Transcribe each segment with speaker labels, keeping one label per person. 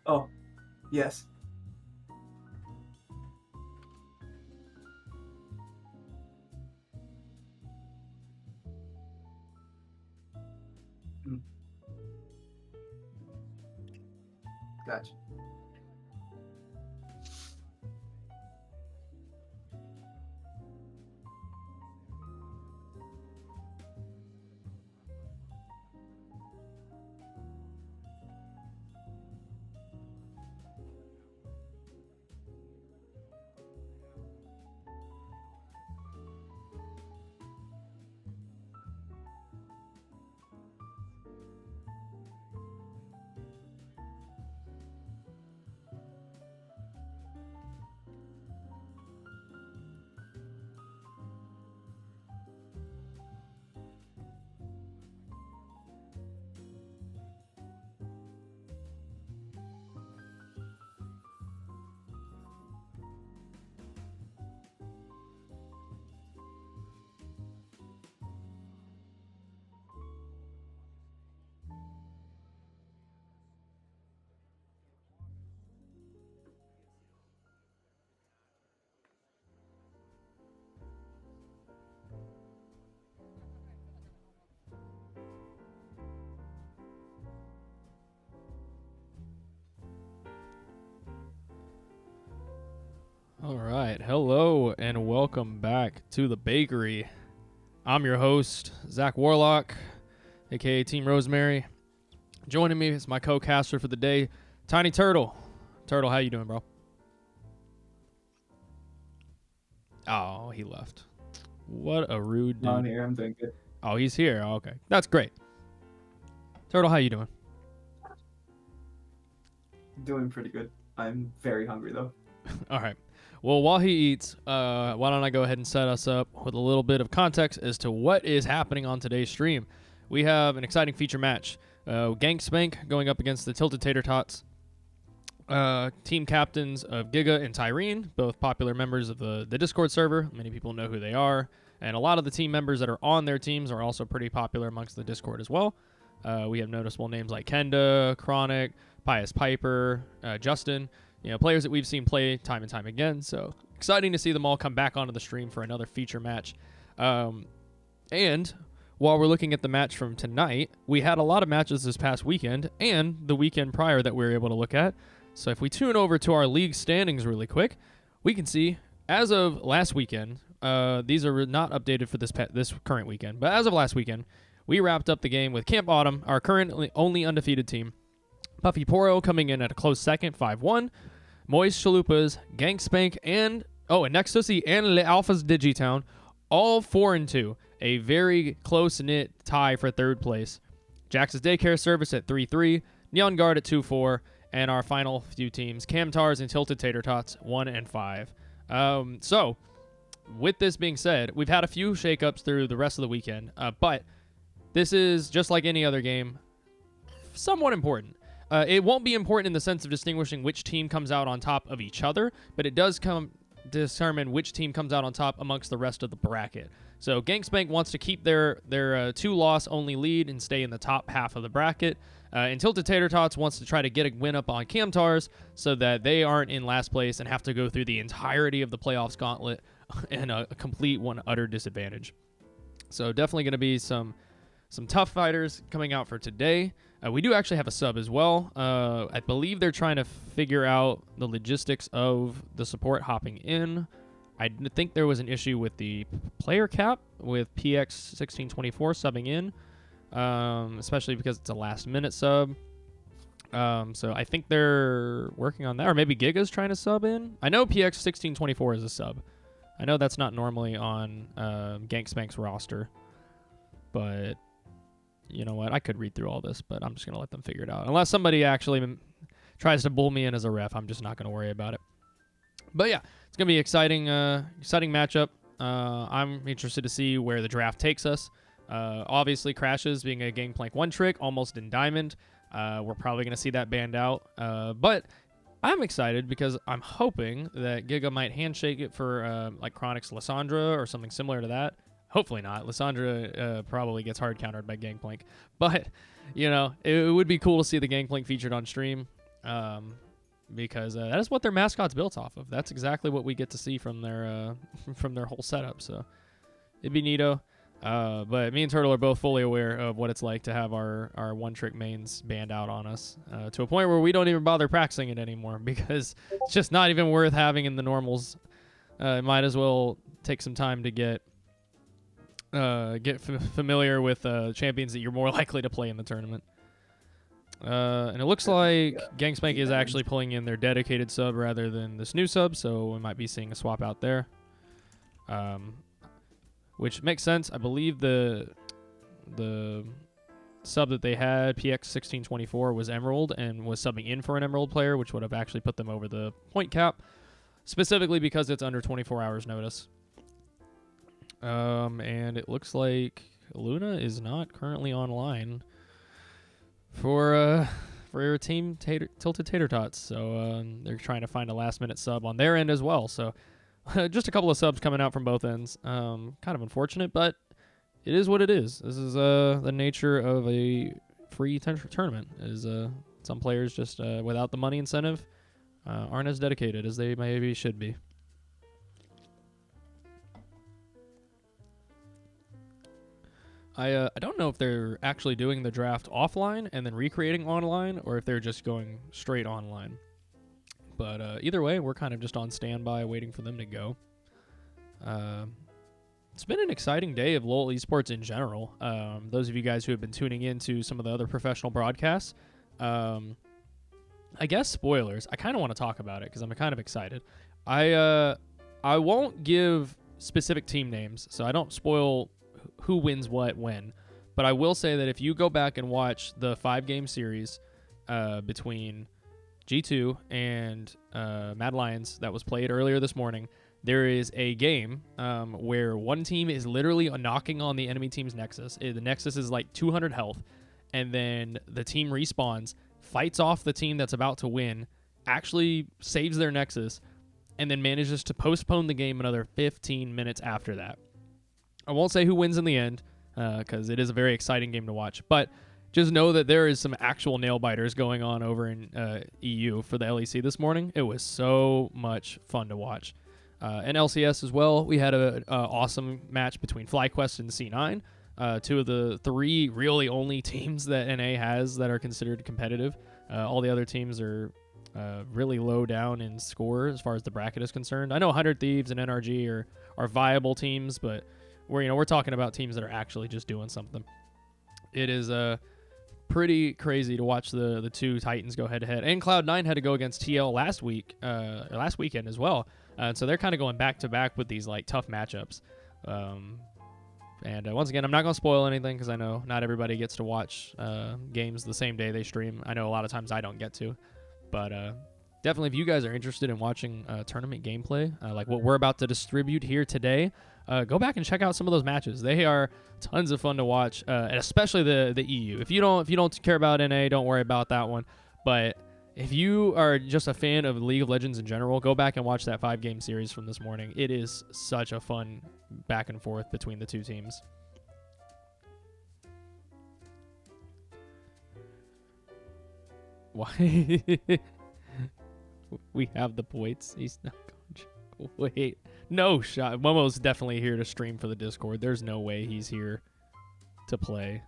Speaker 1: Oh, yes. Mm, gotcha.
Speaker 2: All right. Hello and welcome back to the bakery. I'm your host, Zach Warlock, aka Team Rosemary. Joining me is my co-caster for the day, Tiny Turtle. Turtle, how you doing, bro? Oh, he left. What a rude
Speaker 1: No, I'm
Speaker 2: dude.
Speaker 1: here. I'm doing good.
Speaker 2: Oh, he's here. Oh, okay. That's great. Turtle, how you doing?
Speaker 1: Doing pretty good. I'm very hungry though.
Speaker 2: All right. Well, while he eats, why don't I go ahead and set us up with a little bit of context as to what is happening on today's stream. We have an exciting feature match. Gank Spank going up against the Tilted Tater Tots. Team captains of Giga and Tyrene, both popular members of the Discord server. Many people know who they are. And a lot of the team members that are on their teams are also pretty popular amongst the Discord as well. We have noticeable names like Kenda, Chronic, Pius Piper, Justin. Players that we've seen play time and time again. So exciting to see them all come back onto the stream for another feature match. And while we're looking at the match from tonight, we had a lot of matches this past weekend and the weekend prior that we were able to look at. So if we tune over to our league standings really quick, we can see as of last weekend, these are not updated for this current weekend, but as of last weekend, we wrapped up the game with Camp Autumn, our currently only undefeated team. Puffy Poro coming in at a close second, 5-1. Moist Chalupas, Gank Spank, and Nexusi and Le Alphas Digitown, all 4-2. A very close-knit tie for third place. Jax's Daycare Service at 3-3, Neon Guard at 2-4, and our final few teams, Camtars and Tilted Tater Tots, 1-5. So, with this being said, we've had a few shakeups through the rest of the weekend, but this is, just like any other game, somewhat important. It won't be important in the sense of distinguishing which team comes out on top of each other, but it does determine which team comes out on top amongst the rest of the bracket. So Gankspank wants to keep their 2-loss only lead and stay in the top half of the bracket. And Tilted Tater Tots wants to try to get a win up on Camtars so that they aren't in last place and have to go through the entirety of the playoffs gauntlet in a complete utter disadvantage. So definitely going to be some tough fighters coming out for today. We do actually have a sub as well. I believe they're trying to figure out the logistics of the support hopping in. I think there was an issue with the player cap with PX1624 subbing in, especially because it's a last-minute sub. So I think they're working on that, or maybe Giga's trying to sub in. I know PX1624 is a sub. I know that's not normally on Gankspank's roster, but you know what? I could read through all this, but I'm just going to let them figure it out. Unless somebody actually tries to bull me in as a ref, I'm just not going to worry about it. But yeah, it's going to be exciting matchup. I'm interested to see where the draft takes us. Obviously, Crashes being a Gangplank one trick, almost in Diamond. We're probably going to see that banned out. But I'm excited because I'm hoping that Giga might handshake it for like Chronic's Lysandra or something similar to that. Hopefully not. Lysandra probably gets hard countered by Gangplank. But, it would be cool to see the Gangplank featured on stream. because that is what their mascot's built off of. That's exactly what we get to see from their from their whole setup. So it'd be neato. But me and Turtle are both fully aware of what it's like to have our one-trick mains banned out on us to a point where we don't even bother practicing it anymore because it's just not even worth having in the normals. Might as well take some time to get familiar with champions that you're more likely to play in the tournament. And it looks like Gank Spank is actually pulling in their dedicated sub rather than this new sub, so we might be seeing a swap out there. Which makes sense. I believe the sub that they had, PX1624, was Emerald and was subbing in for an Emerald player, which would have actually put them over the point cap, specifically because it's under 24 hours notice. And it looks like Luna is not currently online for your team, Tilted Tater Tots. So they're trying to find a last-minute sub on their end as well. So just a couple of subs coming out from both ends. Kind of unfortunate, but it is what it is. This is the nature of a free tournament. Is some players just without the money incentive aren't as dedicated as they maybe should be. I don't know if they're actually doing the draft offline and then recreating online, or if they're just going straight online. But either way, we're kind of just on standby waiting for them to go. It's been an exciting day of LoL esports in general. Those of you guys who have been tuning in to some of the other professional broadcasts, I guess spoilers. I kind of want to talk about it because I'm kind of excited. I won't give specific team names, so I don't spoil who wins what when. But I will say that if you go back and watch the 5-game series between G2 and Mad Lions that was played earlier this morning, there is a game where one team is literally knocking on the enemy team's Nexus. The Nexus is like 200 health, and then the team respawns, fights off the team that's about to win, actually saves their Nexus, and then manages to postpone the game another 15 minutes after that. I won't say who wins in the end because it is a very exciting game to watch, but just know that there is some actual nail biters going on over in EU for the LEC this morning. It was so much fun to watch. And LCS as well, we had an awesome match between FlyQuest and C9, two of the 3 really only teams that NA has that are considered competitive. All the other teams are really low down in score as far as the bracket is concerned. I know 100 Thieves and NRG are viable teams, but we're talking about teams that are actually just doing something. It is pretty crazy to watch the two Titans go head to head. And Cloud9 had to go against TL last weekend as well. So they're kind of going back to back with these like tough matchups. And once again, I'm not going to spoil anything because I know not everybody gets to watch games the same day they stream. I know a lot of times I don't get to. But definitely, if you guys are interested in watching tournament gameplay, like what we're about to distribute here today, go back and check out some of those matches. They are tons of fun to watch, and especially the EU. If you don't care about NA, don't worry about that one. But if you are just a fan of League of Legends in general, go back and watch that 5-game series from this morning. It is such a fun back and forth between the two teams. Why? We have the points. He's not going to wait. No shot. Momo's definitely here to stream for the Discord. There's no way he's here to play.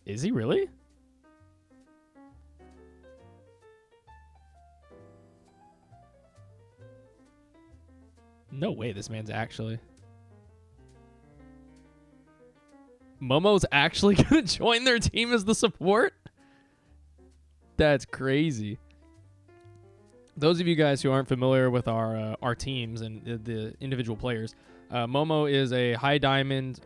Speaker 2: Is he really? No way this man's actually. Momo's actually going to join their team as the support? That's crazy. Those of you guys who aren't familiar with our teams and the individual players, Momo is a high diamond,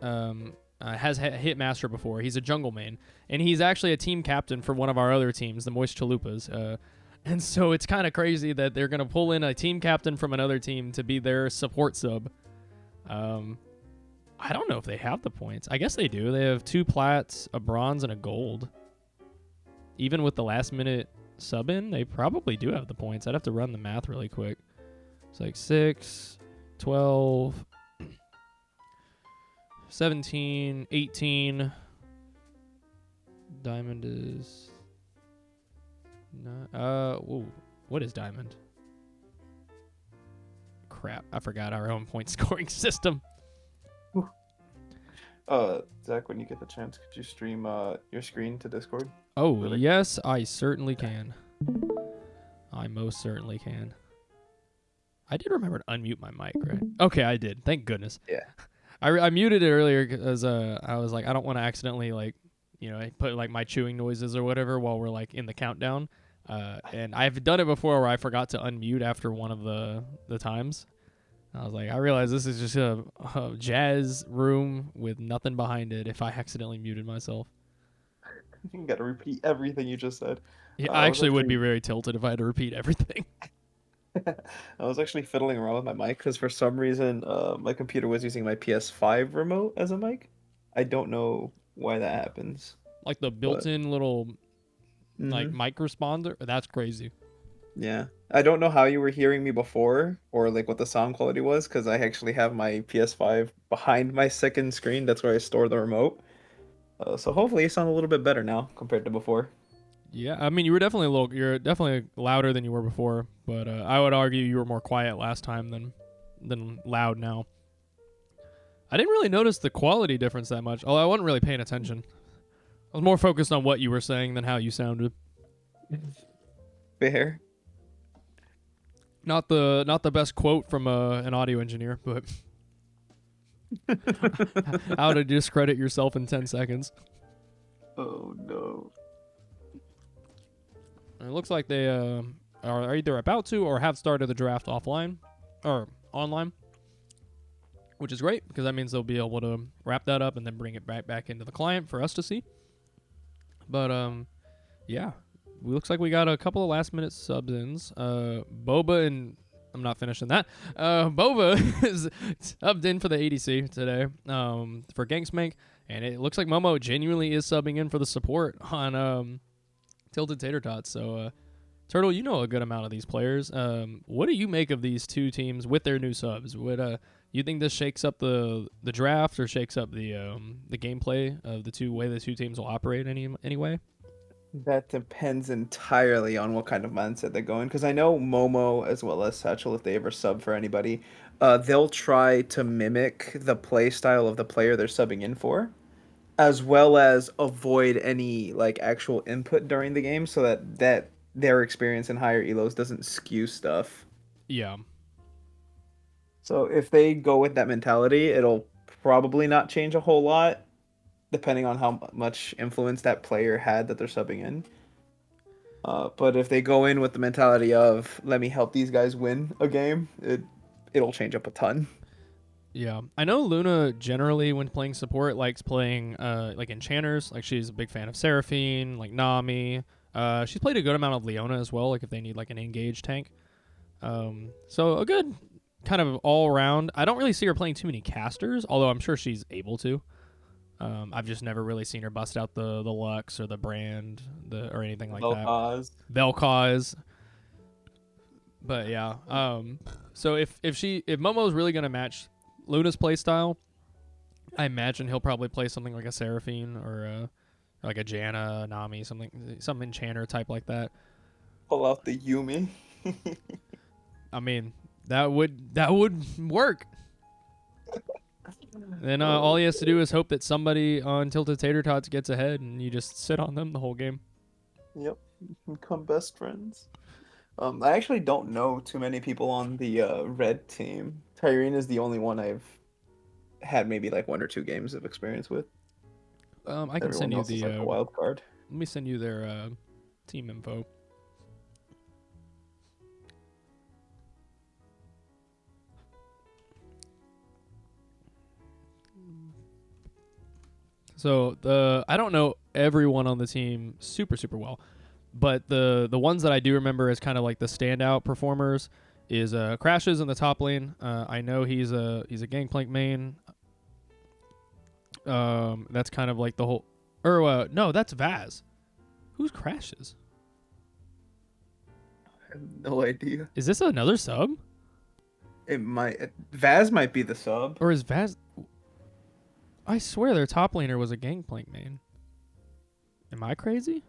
Speaker 2: has hit master before. He's a jungle main, and he's actually a team captain for one of our other teams, the Moist Chalupas. And so it's kind of crazy that they're going to pull in a team captain from another team to be their support sub. I don't know if they have the points. I guess they do. They have 2 plats, a bronze, and a gold. Even with the last minute sub in, they probably do have the points. I'd have to run the math really quick. It's like 6, 12, 17, 18. Diamond is No, ooh, what is diamond? Crap, I forgot our own point scoring system.
Speaker 3: Zach, when you get the chance, could you stream your screen to Discord?
Speaker 2: Oh,
Speaker 3: Really?
Speaker 2: yes, I certainly can. I most certainly can. I did remember to unmute my mic, right? Okay, I did. Thank goodness.
Speaker 3: Yeah.
Speaker 2: I muted it earlier because I was like, I don't want to accidentally put like my chewing noises or whatever while we're like in the countdown. And I've done it before where I forgot to unmute after one of the times. I was like, I realize this is just a jazz room with nothing behind it if I accidentally muted myself.
Speaker 3: You gotta repeat everything you just said.
Speaker 2: Yeah,
Speaker 3: I
Speaker 2: I
Speaker 3: was
Speaker 2: actually would be very tilted if I had to repeat everything.
Speaker 3: I was actually fiddling around with my mic because for some reason my computer was using my PS5 remote as a mic. I don't know why that happens.
Speaker 2: Like the built-in little like
Speaker 3: Mhm.
Speaker 2: mic responder. That's crazy.
Speaker 3: Yeah. I don't know how you were hearing me before or like what the sound quality was because I actually have my PS5 behind my second screen. That's where I store the remote. So hopefully you sound a little bit better now compared to before.
Speaker 2: Yeah, I mean, you're definitely louder than you were before, but I would argue you were more quiet last time than loud now. I didn't really notice the quality difference that much, although I wasn't really paying attention. I was more focused on what you were saying than how you sounded.
Speaker 3: Fair.
Speaker 2: Not the best quote from an audio engineer, but how to discredit yourself in 10 seconds.
Speaker 3: Oh no.
Speaker 2: It looks like they are either about to or have started the draft offline or online, which is great because that means they'll be able to wrap that up and then bring it back into the client for us to see. But yeah, looks like we got a couple of last minute subs ins. Boba and I'm not finishing that. Boba is subbed in for the ADC today for Gank Spank, and it looks like Momo genuinely is subbing in for the support on Tilted Tater Tots. So, Turtle, you know a good amount of these players. What do you make of these two teams with their new subs? Would you think this shakes up the draft or shakes up the gameplay of the two teams will operate anyway?
Speaker 3: That depends entirely on what kind of mindset they're going. Because I know Momo as well as Satchel, if they ever sub for anybody, they'll try to mimic the play style of the player they're subbing in for, as well as avoid any like actual input during the game, so that their experience in higher elos doesn't skew stuff.
Speaker 2: Yeah.
Speaker 3: So if they go with that mentality, it'll probably not change a whole lot, depending on how much influence that player had that they're subbing in. But if they go in with the mentality of let me help these guys win a game, it'll change up a ton.
Speaker 2: Yeah, I know Luna generally when playing support likes playing like enchanters. Like she's a big fan of Seraphine, like Nami. She's played a good amount of Leona as well. Like if they need like an engaged tank. So a good kind of all around. I don't really see her playing too many casters, although I'm sure she's able to. I've just never really seen her bust out the Lux or the Brand or anything like
Speaker 3: Vel'Koz.
Speaker 2: that. Vel'Koz. But yeah. So if Momo's really gonna match Luna's playstyle, I imagine he'll probably play something like a Seraphine or like a Janna, Nami, some enchanter type like that.
Speaker 3: Pull out the Yumi.
Speaker 2: I mean, that would work. Then all he has to do is hope that somebody on Tilted Tater Tots gets ahead, and you just sit on them the whole game.
Speaker 3: Yep, become best friends. I actually don't know too many people on the red team. Tyrene is the only one I've had maybe like 1 or 2 games of experience with.
Speaker 2: I can send
Speaker 3: Everyone
Speaker 2: you
Speaker 3: else is
Speaker 2: the
Speaker 3: like a wild card.
Speaker 2: let me send you their team info. So I don't know everyone on the team super well, but the ones that I do remember as kind of like the standout performers is Crashes in the top lane. I know he's a Gangplank main. That's kind of like the whole. Or no, that's Vaz. Who's Crashes?
Speaker 3: I have no idea.
Speaker 2: Is this another sub?
Speaker 3: Vaz might be the sub.
Speaker 2: Or is Vaz? I swear their top laner was a Gangplank main. Am I crazy?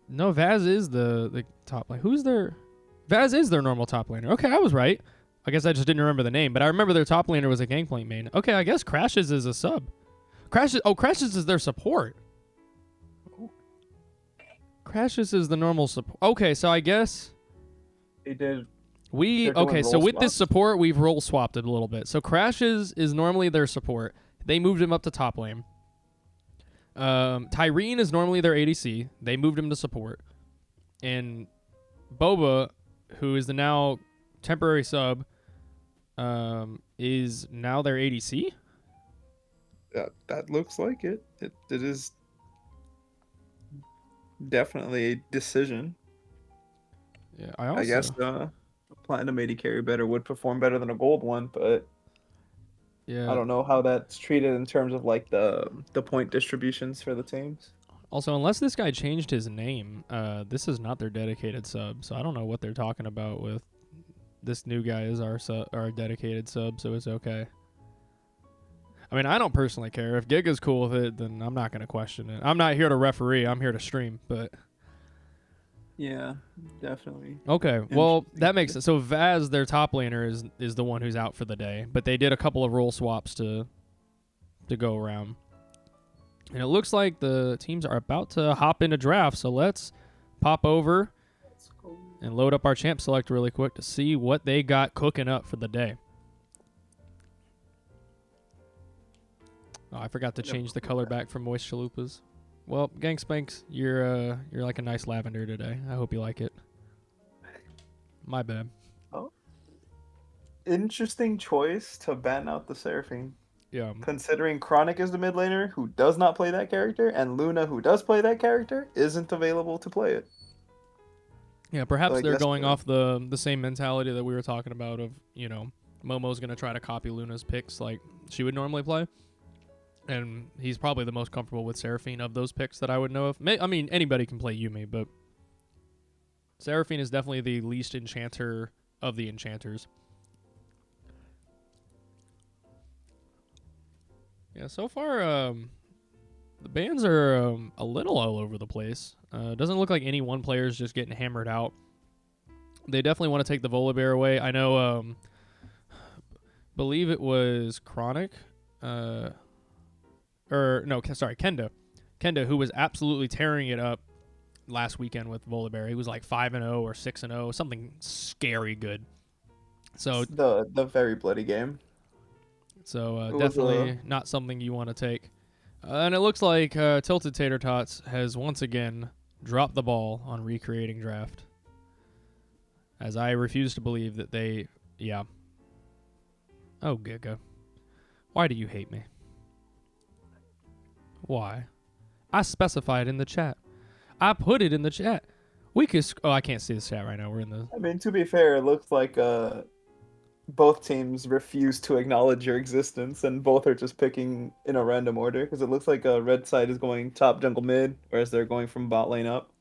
Speaker 2: No, Vaz is the top lane. Who's their... Vaz is their normal top laner. Okay, I was right. I guess I just didn't remember the name, but I remember their top laner was a Gangplank main. Okay, I guess Crashes is a sub. Crashes is their support. Crashes is the normal support. Okay, so I guess...
Speaker 3: They did.
Speaker 2: Okay, so
Speaker 3: role
Speaker 2: with this
Speaker 3: swaps?
Speaker 2: support, we've role swapped it a little bit. So Crashes is normally their support. They moved him up to top lane. Tyreen is normally their ADC. They moved him to support. And Boba, who is the now temporary sub, is now their ADC?
Speaker 3: That looks like it. It is definitely a decision.
Speaker 2: Yeah,
Speaker 3: I guess a platinum AD carry better would perform better than a gold one, but
Speaker 2: yeah.
Speaker 3: I don't know how that's treated in terms of like the point distributions for the teams.
Speaker 2: Also, unless this guy changed his name, this is not their dedicated sub, so I don't know what they're talking about with this new guy is our dedicated sub, so it's okay. I mean, I don't personally care. If Giga's cool with it, then I'm not going to question it. I'm not here to referee. I'm here to stream, but...
Speaker 3: Yeah, definitely.
Speaker 2: Okay, well, that makes sense. So Vaz, their top laner, is the one who's out for the day, but they did a couple of role swaps to go around. And it looks like the teams are about to hop into draft, so let's pop over and load up our champ select really quick to see what they got cooking up for the day. Oh, I forgot to change the color back from Moist Chalupas. Well, Gank Spanks, you're like a nice lavender today. I hope you like it. My bad.
Speaker 3: Oh, interesting choice to ban out the Seraphine.
Speaker 2: Yeah.
Speaker 3: Considering Chronic is the mid laner who does not play that character, and Luna, who does play that character, isn't available to play it.
Speaker 2: Yeah, perhaps
Speaker 3: So I
Speaker 2: they're
Speaker 3: guess
Speaker 2: going off the same mentality that we were talking about of, Momo's going to try to copy Luna's picks like she would normally play. And he's probably the most comfortable with Seraphine of those picks that I would know of. I mean, anybody can play Yuumi, but Seraphine is definitely the least enchanter of the enchanters. Yeah, so far, the bans are a little all over the place. Doesn't look like any one player is just getting hammered out. They definitely want to take the Volibear away. I know, believe it was Chronic, Kenda. Kenda, who was absolutely tearing it up last weekend with Volibear. He was like 5-0 or 6-0, something scary good. So
Speaker 3: the very bloody game.
Speaker 2: So definitely not something you want to take. And it looks like Tilted Tater Tots has once again dropped the ball on recreating draft. As I refuse to believe that yeah. Oh, Giga. Why do you hate me? Why? I specified in the chat. I put it in the chat. We could... I can't see the chat right now. We're in the...
Speaker 3: I mean, to be fair, it looks like both teams refuse to acknowledge your existence, and both are just picking in a random order, because it looks like red side is going top jungle mid, whereas they're going from bot lane up.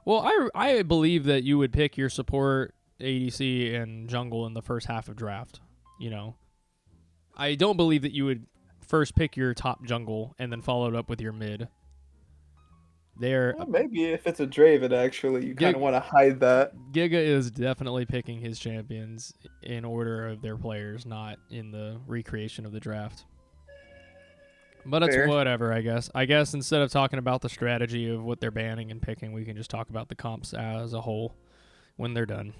Speaker 2: Well, I believe that you would pick your support, ADC, and jungle in the first half of draft. I don't believe that you would first pick your top jungle and then follow it up with your mid.
Speaker 3: Well, maybe if it's a Draven, actually, you kind of want to hide that.
Speaker 2: Giga is definitely picking his champions in order of their players, not in the recreation of the draft. But it's whatever, I guess. I guess instead of talking about the strategy of what they're banning and picking, we can just talk about the comps as a whole when they're done.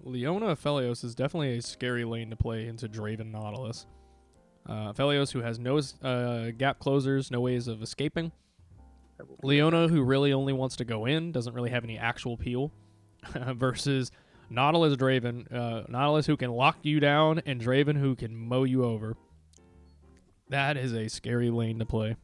Speaker 2: Leona Aphelios is definitely a scary lane to play into Draven Nautilus. Aphelios, who has no gap closers, no ways of escaping. Leona, who really only wants to go in, doesn't really have any actual peel. Versus Nautilus Draven. Nautilus, who can lock you down, and Draven, who can mow you over. That is a scary lane to play.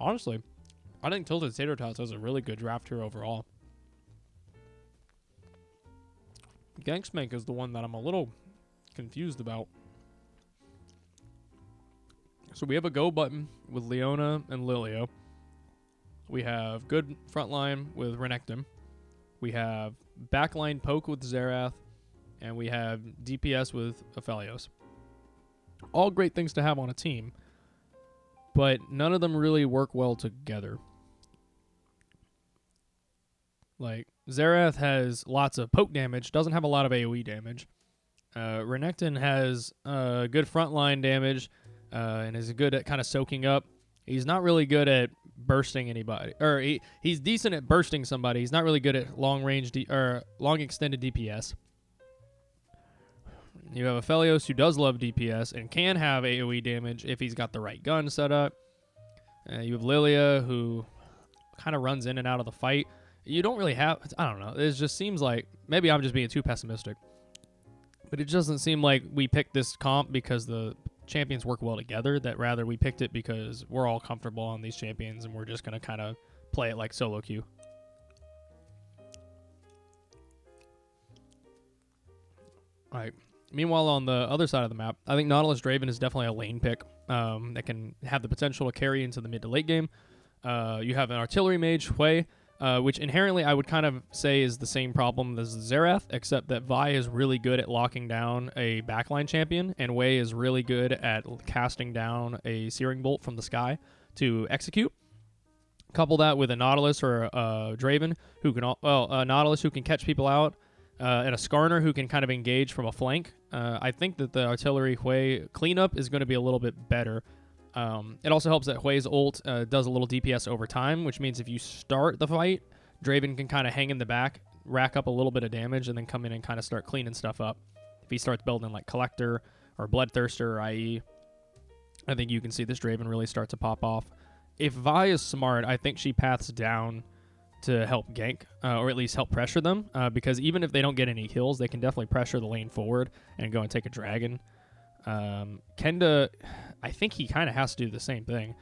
Speaker 2: Honestly, I think Tilted Tater Tots has a really good draft here overall. Gank Spank is the one that I'm a little confused about. So we have a go button with Leona and Lilio. We have good front line with Renekton. We have backline poke with Xerath. And we have DPS with Aphelios. All great things to have on a team, but none of them really work well together. Like, Xerath has lots of poke damage, doesn't have a lot of AoE damage. Renekton has good frontline damage and is good at kind of soaking up. He's not really good at bursting anybody, or he's decent at bursting somebody. He's not really good at long range or long extended DPS. You have Aphelios, who does love DPS and can have AoE damage if he's got the right gun set up. You have Lilia, who kind of runs in and out of the fight. You don't really have... I don't know. It just seems like... Maybe I'm just being too pessimistic. But it doesn't seem like we picked this comp because the champions work well together. That rather we picked it because we're all comfortable on these champions and we're just going to kind of play it like solo queue. All right. Meanwhile, on the other side of the map, I think Nautilus Draven is definitely a lane pick that can have the potential to carry into the mid to late game. You have an artillery mage, Hui, which inherently I would kind of say is the same problem as Xerath, except that Vi is really good at locking down a backline champion, and Hui is really good at casting down a Searing Bolt from the sky to execute. Couple that with a Nautilus or a Draven, who can a Nautilus who can catch people out, and a Skarner who can kind of engage from a flank. I think that the artillery Hui cleanup is going to be a little bit better. It also helps that Hui's ult does a little DPS over time, which means if you start the fight, Draven can kind of hang in the back, rack up a little bit of damage, and then come in and kind of start cleaning stuff up. If he starts building like Collector or Bloodthirster or IE, I think you can see this Draven really start to pop off. If Vi is smart, I think she paths down to help gank, or at least help pressure them, because even if they don't get any kills, they can definitely pressure the lane forward and go and take a dragon. Kenda, I think he kind of has to do the same thing.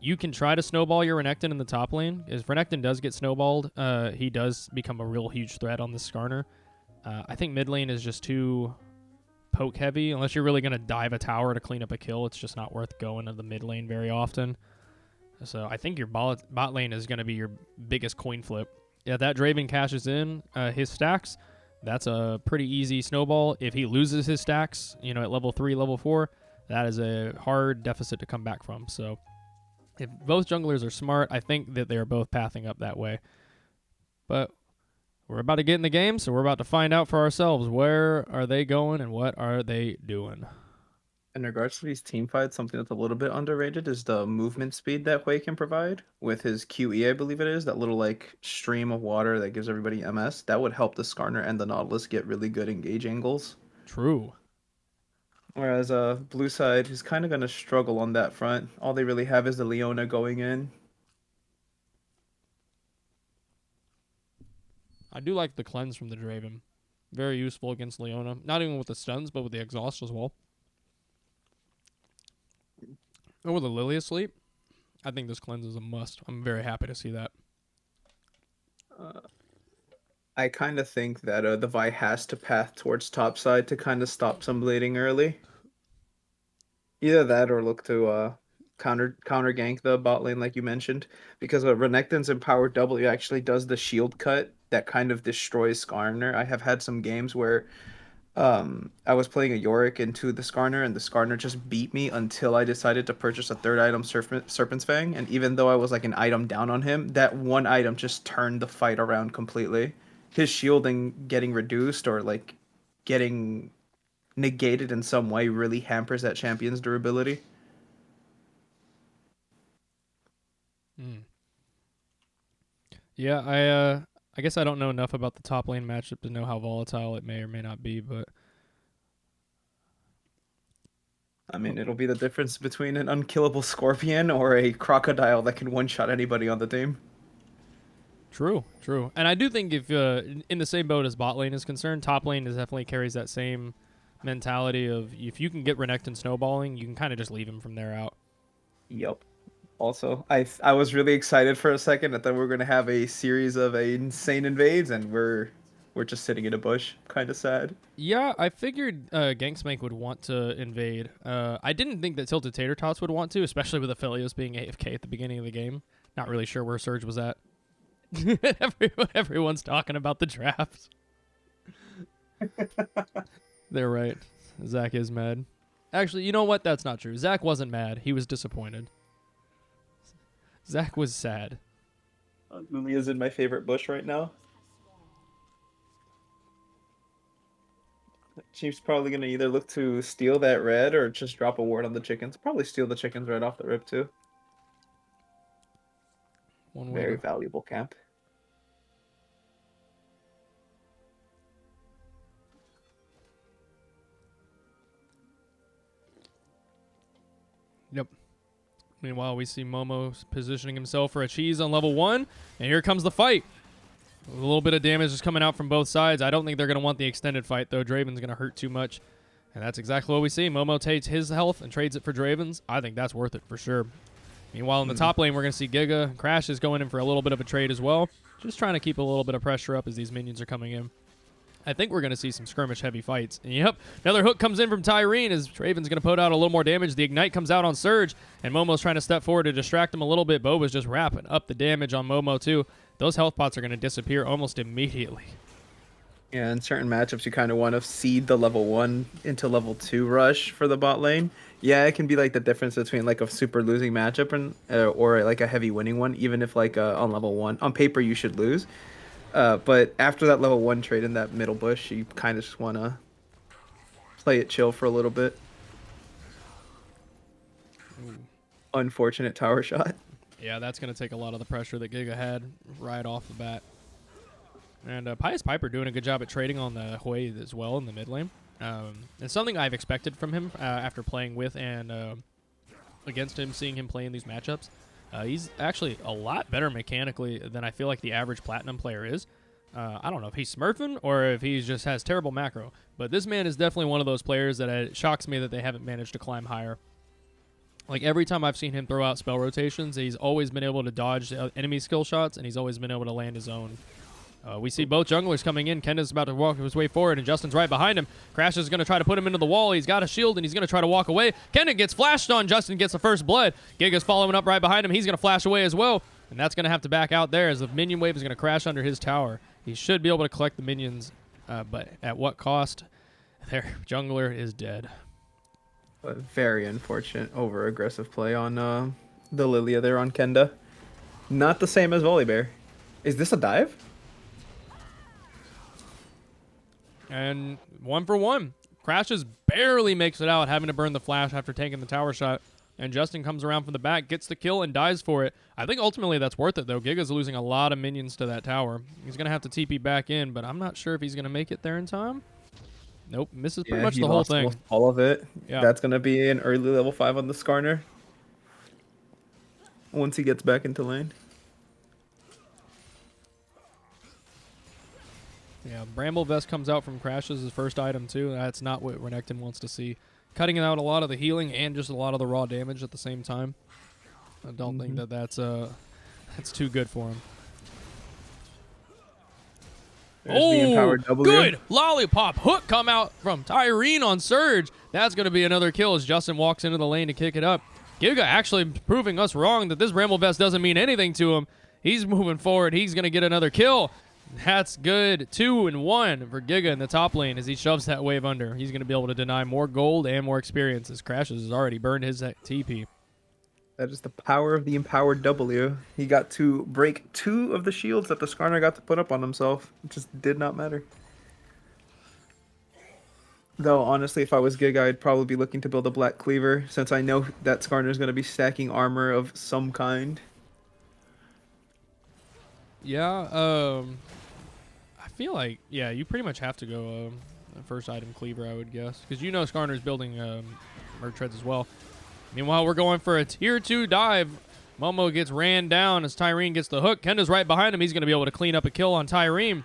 Speaker 2: You can try to snowball your Renekton in the top lane. If Renekton does get snowballed, he does become a real huge threat on this Skarner. I think mid lane is just too poke heavy. Unless you're really going to dive a tower to clean up a kill, it's just not worth going to the mid lane very often. So I think your bot lane is going to be your biggest coin flip. Yeah, that Draven cashes in his stacks. That's a pretty easy snowball. If he loses his stacks, at level 3, level 4, that is a hard deficit to come back from. So if both junglers are smart, I think that they're both pathing up that way. But we're about to get in the game, so we're about to find out for ourselves. Where are they going and what are they doing?
Speaker 3: In regards to these team fights, something that's a little bit underrated is the movement speed that Hui can provide with his QE, I believe it is, that little stream of water that gives everybody MS. That would help the Skarner and the Nautilus get really good engage angles.
Speaker 2: True.
Speaker 3: Whereas blue side is kind of going to struggle on that front. All they really have is the Leona going in.
Speaker 2: I do like the cleanse from the Draven. Very useful against Leona. Not even with the stuns, but with the exhaust as well. And with a Lily asleep, I think this cleanse is a must. I'm very happy to see that.
Speaker 3: I kind of think that the Vi has to path towards top side to kind of stop some bleeding early. Either that or look to counter gank the bot lane like you mentioned, because Renekton's empowered W actually does the shield cut that kind of destroys Skarner. I have had some games where I was playing a Yorick into the Skarner, and the Skarner just beat me until I decided to purchase a third item, Serpent's Fang. And even though I was like an item down on him, that one item just turned the fight around completely. His shielding getting reduced or getting negated in some way really hampers that champion's durability.
Speaker 2: Yeah, I guess I don't know enough about the top lane matchup to know how volatile it may or may not be, but
Speaker 3: I mean, it'll be the difference between an unkillable scorpion or a crocodile that can one-shot anybody on the team.
Speaker 2: True. And I do think if in the same boat as bot lane is concerned, top lane definitely carries that same mentality of if you can get Renekton snowballing, you can kind of just leave him from there out.
Speaker 3: Yep. Also, I was really excited for a second. I thought we were going to have a series of insane invades, and we're We're just sitting in a bush. Kind of sad.
Speaker 2: Yeah, I figured Gank Spank would want to invade. I didn't think that Tilted Tater Tots would want to, especially with Aphelios being AFK at the beginning of the game. Not really sure where Surge was at. Everyone's talking about the draft. They're right. Zach is mad. Actually, you know what? That's not true. Zach wasn't mad. He was disappointed. Zach was sad.
Speaker 3: Lilia's in my favorite bush right now. She's probably going to either look to steal that red or just drop a ward on the chickens. Probably steal the chickens right off the rip, too. Very valuable camp.
Speaker 2: Yep. Meanwhile, we see Momo positioning himself for a cheese on level 1, and here comes the fight. A little bit of damage is coming out from both sides. I don't think they're going to want the extended fight, though. Draven's going to hurt too much, and that's exactly what we see. Momo takes his health and trades it for Draven's. I think that's worth it for sure. Meanwhile, in the top lane, we're going to see Giga and Crash is going in for a little bit of a trade as well. Just trying to keep a little bit of pressure up as these minions are coming in. I think we're going to see some skirmish-heavy fights. And yep, another hook comes in from Tyrene as Draven's going to put out a little more damage. The Ignite comes out on Surge, and Momo's trying to step forward to distract him a little bit. Boba's just wrapping up the damage on Momo, too. Those health pots are going to disappear almost immediately.
Speaker 3: Yeah, in certain matchups, you kind of want to seed the level 1 into level 2 rush for the bot lane. Yeah, it can be like the difference between like a super losing matchup and or like a heavy winning one, even if like on level 1. On paper, you should lose. But after that level 1 trade in that middle bush, you kind of just want to play it chill for a little bit.
Speaker 2: Ooh.
Speaker 3: Unfortunate tower shot.
Speaker 2: Yeah, that's going to take a lot of the pressure that Giga had right off the bat. And Pious Piper doing a good job at trading on the Hui as well in the mid lane. It's something I've expected from him after playing with and against him, seeing him play in these matchups. He's actually a lot better mechanically than I feel like the average Platinum player is. I don't know if he's smurfing or if he just has terrible macro, but this man is definitely one of those players that it shocks me that they haven't managed to climb higher. Like every time I've seen him throw out spell rotations, he's always been able to dodge enemy skill shots, and he's always been able to land his own. We see both junglers coming in. Kenda's about to walk his way forward, and Justin's right behind him. Crash is going to try to put him into the wall. He's got a shield, and he's going to try to walk away. Kenda gets flashed on. Justin gets the first blood. Giga's following up right behind him. He's going to flash away as well, and that's going to have to back out there as the minion wave is going to crash under his tower. He should be able to collect the minions, but at what cost? Their jungler is dead.
Speaker 3: A very unfortunate over-aggressive play on the Lilia there on Kenda. Not the same as Volibear. Is this a dive?
Speaker 2: And 1 for 1. Crashes barely makes it out, having to burn the flash after taking the tower shot. And Justin comes around from the back, gets the kill, and dies for it. I think ultimately that's worth it, though. Giga's losing a lot of minions to that tower. He's going to have to TP back in, but I'm not sure if he's going to make it there in time. Nope, misses pretty much the whole thing.
Speaker 3: All of it.
Speaker 2: Yeah.
Speaker 3: That's going to be an early level 5 on the Skarner. Once he gets back into lane.
Speaker 2: Yeah, Bramble Vest comes out from Crash's first item, too. That's not what Renekton wants to see. Cutting out a lot of the healing and just a lot of the raw damage at the same time. I don't think that's too good for him.
Speaker 3: There's the empowered W.
Speaker 2: Good lollipop hook come out from Tyrene on Surge. That's going to be another kill as Justin walks into the lane to kick it up. Giga actually proving us wrong that this Bramble Vest doesn't mean anything to him. He's moving forward. He's going to get another kill. That's good. 2 and 1 for Giga in the top lane as he shoves that wave under. He's going to be able to deny more gold and more experience as Crashes has already burned his TP.
Speaker 3: That is the power of the empowered W. He got to break 2 of the shields that the Skarner got to put up on himself. It just did not matter. Though, honestly, if I was Giga, I'd probably be looking to build a Black Cleaver, since I know that Skarner is going to be stacking armor of some kind.
Speaker 2: Yeah, I feel like, yeah, you pretty much have to go first item Cleaver, I would guess. Because you know Skarner's building Merc Treads as well. Meanwhile, we're going for a tier 2 dive. Momo gets ran down as Tyrene gets the hook. Kenda's right behind him. He's going to be able to clean up a kill on Tyrene.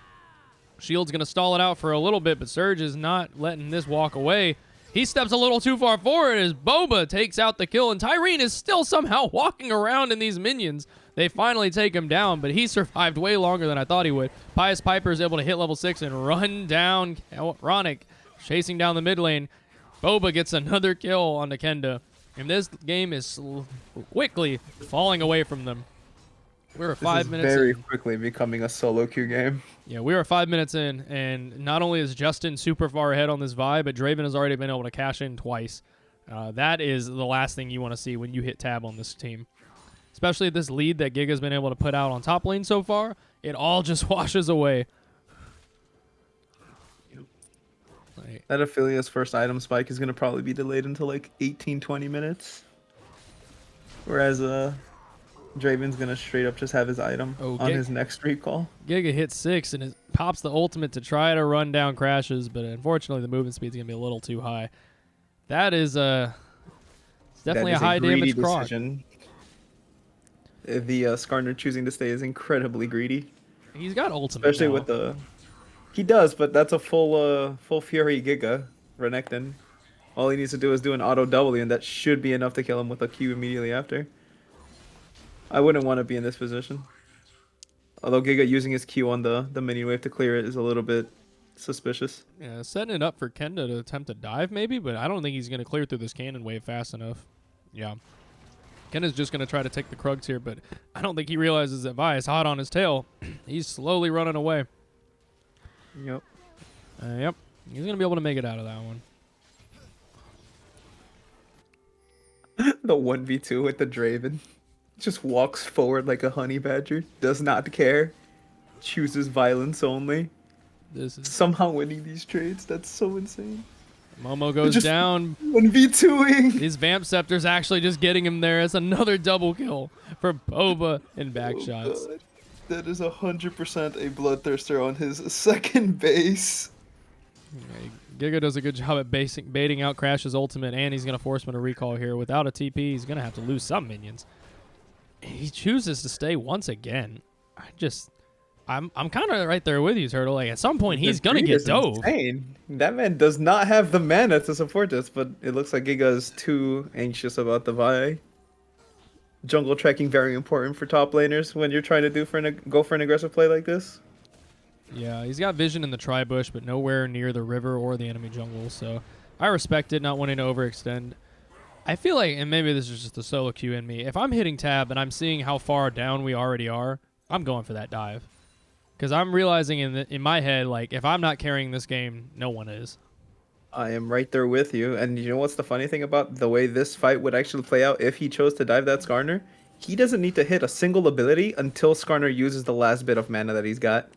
Speaker 2: Shield's going to stall it out for a little bit, but Surge is not letting this walk away. He steps a little too far forward as Boba takes out the kill, and Tyrene is still somehow walking around in these minions. They finally take him down, but he survived way longer than I thought he would. Pious Piper is able to hit level 6 and run down Ronick, chasing down the mid lane. Boba gets another kill onto Kenda, and this game is quickly falling away from them. We're 5 minutes
Speaker 3: very
Speaker 2: in.
Speaker 3: quickly becoming a solo queue game.
Speaker 2: Yeah, we are 5 minutes in, and not only is Justin super far ahead on this Vi, but Draven has already been able to cash in twice. That is the last thing you want to see when you hit tab on this team. Especially this lead that Giga's been able to put out on top lane so far, it all just washes away.
Speaker 3: That Aphelios first item spike is going to probably be delayed until like 18-20 minutes. Whereas Draven's going to straight up just have his item on his next recall.
Speaker 2: Giga hits 6 and it pops the ultimate to try to run down crashes, but unfortunately the movement speed's going to be a little too high. That is definitely a high damage croc.
Speaker 3: The Skarner choosing to stay is incredibly greedy.
Speaker 2: He's got ultimate
Speaker 3: especially
Speaker 2: now.
Speaker 3: with the... He does, but that's a full Fury Giga, Renekton. All he needs to do is do an auto W, and that should be enough to kill him with a Q immediately after. I wouldn't want to be in this position. Although Giga using his Q on the mini wave to clear it is a little bit suspicious.
Speaker 2: Yeah, setting it up for Kenda to attempt to dive maybe, but I don't think he's going to clear through this cannon wave fast enough. Yeah. Kenda's just going to try to take the Krugs here, but I don't think he realizes that Vi is hot on his tail. He's slowly running away.
Speaker 3: Yep.
Speaker 2: Yep. He's going to be able to make it out of that one.
Speaker 3: The 1v2 with the Draven. Just walks forward like a honey badger. Does not care. Chooses violence only.
Speaker 2: This is
Speaker 3: somehow winning these trades. That's so insane.
Speaker 2: Momo goes
Speaker 3: just
Speaker 2: down.
Speaker 3: 1v2ing.
Speaker 2: These Vamp Scepters actually just getting him there. It's another double kill for Boba and back shots.
Speaker 3: God. That is 100% a bloodthirster on his second base.
Speaker 2: Okay, Giga does a good job at baiting out Crash's ultimate, and he's going to force him to recall here. Without a TP, he's going to have to lose some minions. He chooses to stay once again. I'm kind of right there with you, Turtle. Like at some point, he's going to get dove.
Speaker 3: Insane. That man does not have the mana to support this, but it looks like Giga is too anxious about the Vi. Jungle tracking very important for top laners when you're trying to go for an aggressive play like this.
Speaker 2: Yeah, he's got vision in the tri-bush, but nowhere near the river or the enemy jungle. So I respect it, not wanting to overextend. I feel like, and maybe this is just the solo queue in me, if I'm hitting tab and I'm seeing how far down we already are, I'm going for that dive. Because I'm realizing in my head, like, if I'm not carrying this game, no one is.
Speaker 3: I am right there with you. And you know what's the funny thing about the way this fight would actually play out if he chose to dive that Skarner? He doesn't need to hit a single ability until Skarner uses the last bit of mana that he's got.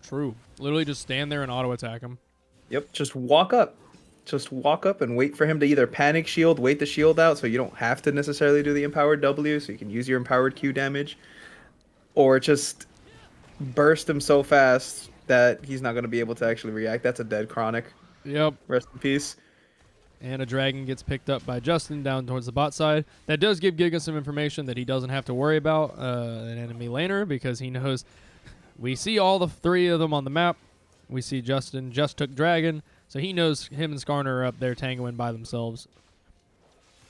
Speaker 2: True. Literally just stand there and auto-attack him.
Speaker 3: Yep, just walk up. Just walk up and wait for him to either panic shield, wait the shield out so you don't have to necessarily do the empowered W, so you can use your empowered Q damage. Or just burst him so fast that he's not going to be able to actually react. That's a dead Chronic.
Speaker 2: Yep.
Speaker 3: Rest in peace.
Speaker 2: And a dragon gets picked up by Justin down towards the bot side. That does give Giga some information that he doesn't have to worry about an enemy laner, because he knows we see all the three of them on the map. We see Justin just took dragon, so he knows him and Skarner are up there tangoing by themselves.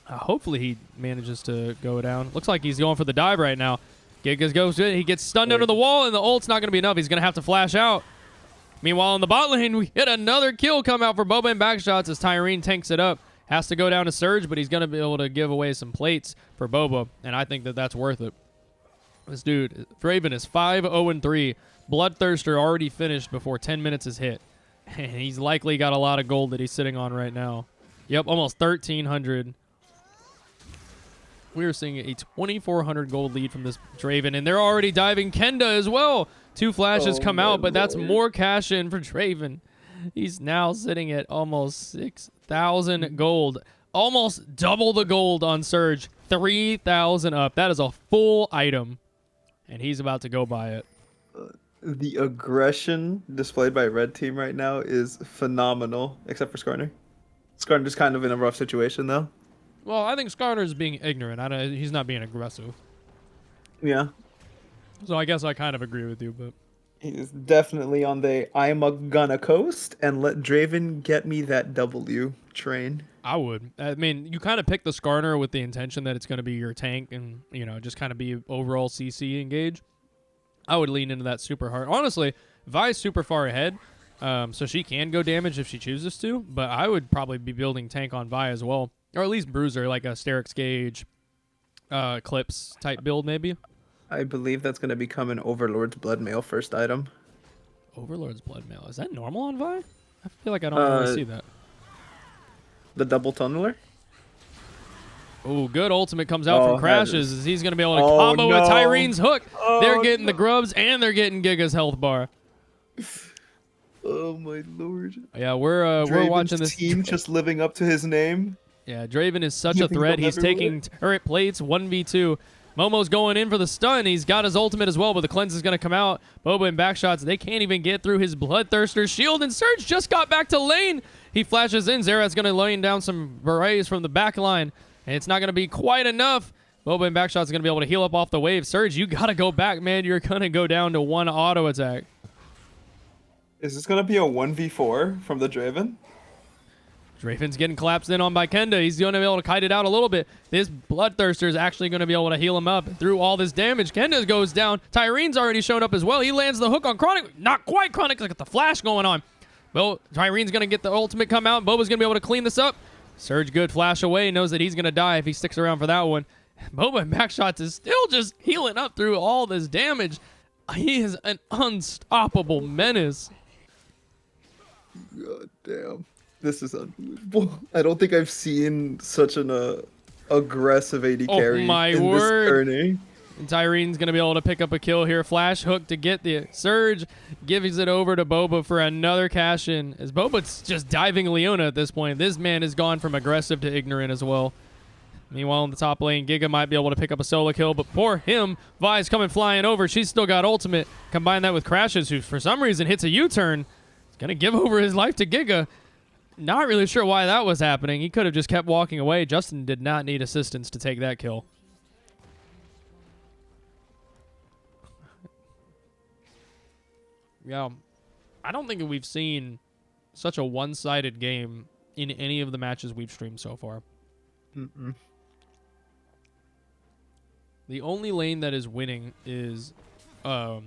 Speaker 2: Hopefully he manages to go down. Looks like he's going for the dive right now. Giga goes good. He gets stunned under the wall, and the ult's not going to be enough. He's going to have to flash out. Meanwhile, in the bot lane, we get another kill come out for Boba and backshots as Tyrene tanks it up. Has to go down to Surge, but he's going to be able to give away some plates for Boba, and I think that that's worth it. This dude, Draven, is 5-0-3. Bloodthirster already finished before 10 minutes is hit. And he's likely got a lot of gold that he's sitting on right now. Yep, almost 1,300. We are seeing a 2,400 gold lead from this Draven, and they're already diving Kenda as well. 2 flashes come out, but that's more cash in for Draven. He's now sitting at almost 6,000 gold. Almost double the gold on Surge. 3,000 up. That is a full item, and he's about to go buy it.
Speaker 3: The aggression displayed by Red Team right now is phenomenal, except for Skarner. Skarner's kind of in a rough situation, though.
Speaker 2: Well, I think Skarner's being ignorant. He's not being aggressive.
Speaker 3: Yeah.
Speaker 2: So I guess I kind of agree with you, but
Speaker 3: He's definitely on the I'm a gonna coast and let Draven get me that W train.
Speaker 2: I would. I mean, you kind of pick the Skarner with the intention that it's going to be your tank and, just kind of be overall CC engage. I would lean into that super hard. Honestly, Vi's super far ahead, so she can go damage if she chooses to, but I would probably be building tank on Vi as well, or at least Bruiser, like a Sterix Gauge, Clips type build maybe.
Speaker 3: I believe that's gonna become an Overlord's Bloodmail first item.
Speaker 2: Overlord's Bloodmail. Is that normal on Vi? I feel like I don't really see that.
Speaker 3: The double tunneler?
Speaker 2: Oh, good ultimate comes out from
Speaker 3: that
Speaker 2: Crashes
Speaker 3: is-
Speaker 2: as he's going to be able to
Speaker 3: Oh,
Speaker 2: combo with
Speaker 3: no.
Speaker 2: Tyrene's hook. They're
Speaker 3: Oh,
Speaker 2: getting the grubs and they're getting Giga's health bar.
Speaker 3: Oh my lord.
Speaker 2: Yeah, we're
Speaker 3: Draven's
Speaker 2: watching this
Speaker 3: team just living up to his name.
Speaker 2: Yeah, Draven is such
Speaker 3: You
Speaker 2: a
Speaker 3: think
Speaker 2: threat.
Speaker 3: they'll
Speaker 2: He's
Speaker 3: never
Speaker 2: taking turret plates 1v2. Momo's going in for the stun. He's got his ultimate as well, but the cleanse is going to come out. Boba and backshots. They can't even get through his Bloodthirster's shield, and Surge just got back to lane. He flashes in. Zerat's going to lay down some berets from the back line, and it's not going to be quite enough. Boba and backshots going to be able to heal up off the wave. Surge, you got to go back, man. You're going to go down to one auto attack.
Speaker 3: Is this gonna be a 1v4 from the Draven?
Speaker 2: Draven's getting collapsed in on by Kenda. He's going to be able to kite it out a little bit. This Bloodthirster is actually going to be able to heal him up through all this damage. Kenda goes down. Tyrene's already shown up as well. He lands the hook on Chronic. Not quite Chronic. Look at the flash going on. Well, Tyrene's going to get the ultimate come out. Boba's going to be able to clean this up. Surge good flash away. Knows that he's going to die if he sticks around for that one. Boba and Backshots is still just healing up through all this damage. He is an unstoppable menace.
Speaker 3: God damn. This is unbelievable. I don't think I've seen such an aggressive AD carry
Speaker 2: my
Speaker 3: in
Speaker 2: word.
Speaker 3: this tourney.
Speaker 2: And Tyrene's going to be able to pick up a kill here. Flash hook to get the Surge. Gives it over to Boba for another cash in. As Boba's just diving Leona at this point. This man has gone from aggressive to ignorant as well. Meanwhile, in the top lane, Giga might be able to pick up a solo kill, but for him, Vi's coming flying over. She's still got ultimate. Combine that with Crashes, who for some reason hits a U-turn. He's going to give over his life to Giga. Not really sure why that was happening. He could have just kept walking away. Justin did not need assistance to take that kill. Yeah, I don't think we've seen such a one-sided game in any of the matches we've streamed so far.
Speaker 3: Mm-mm.
Speaker 2: The only lane that is winning is, that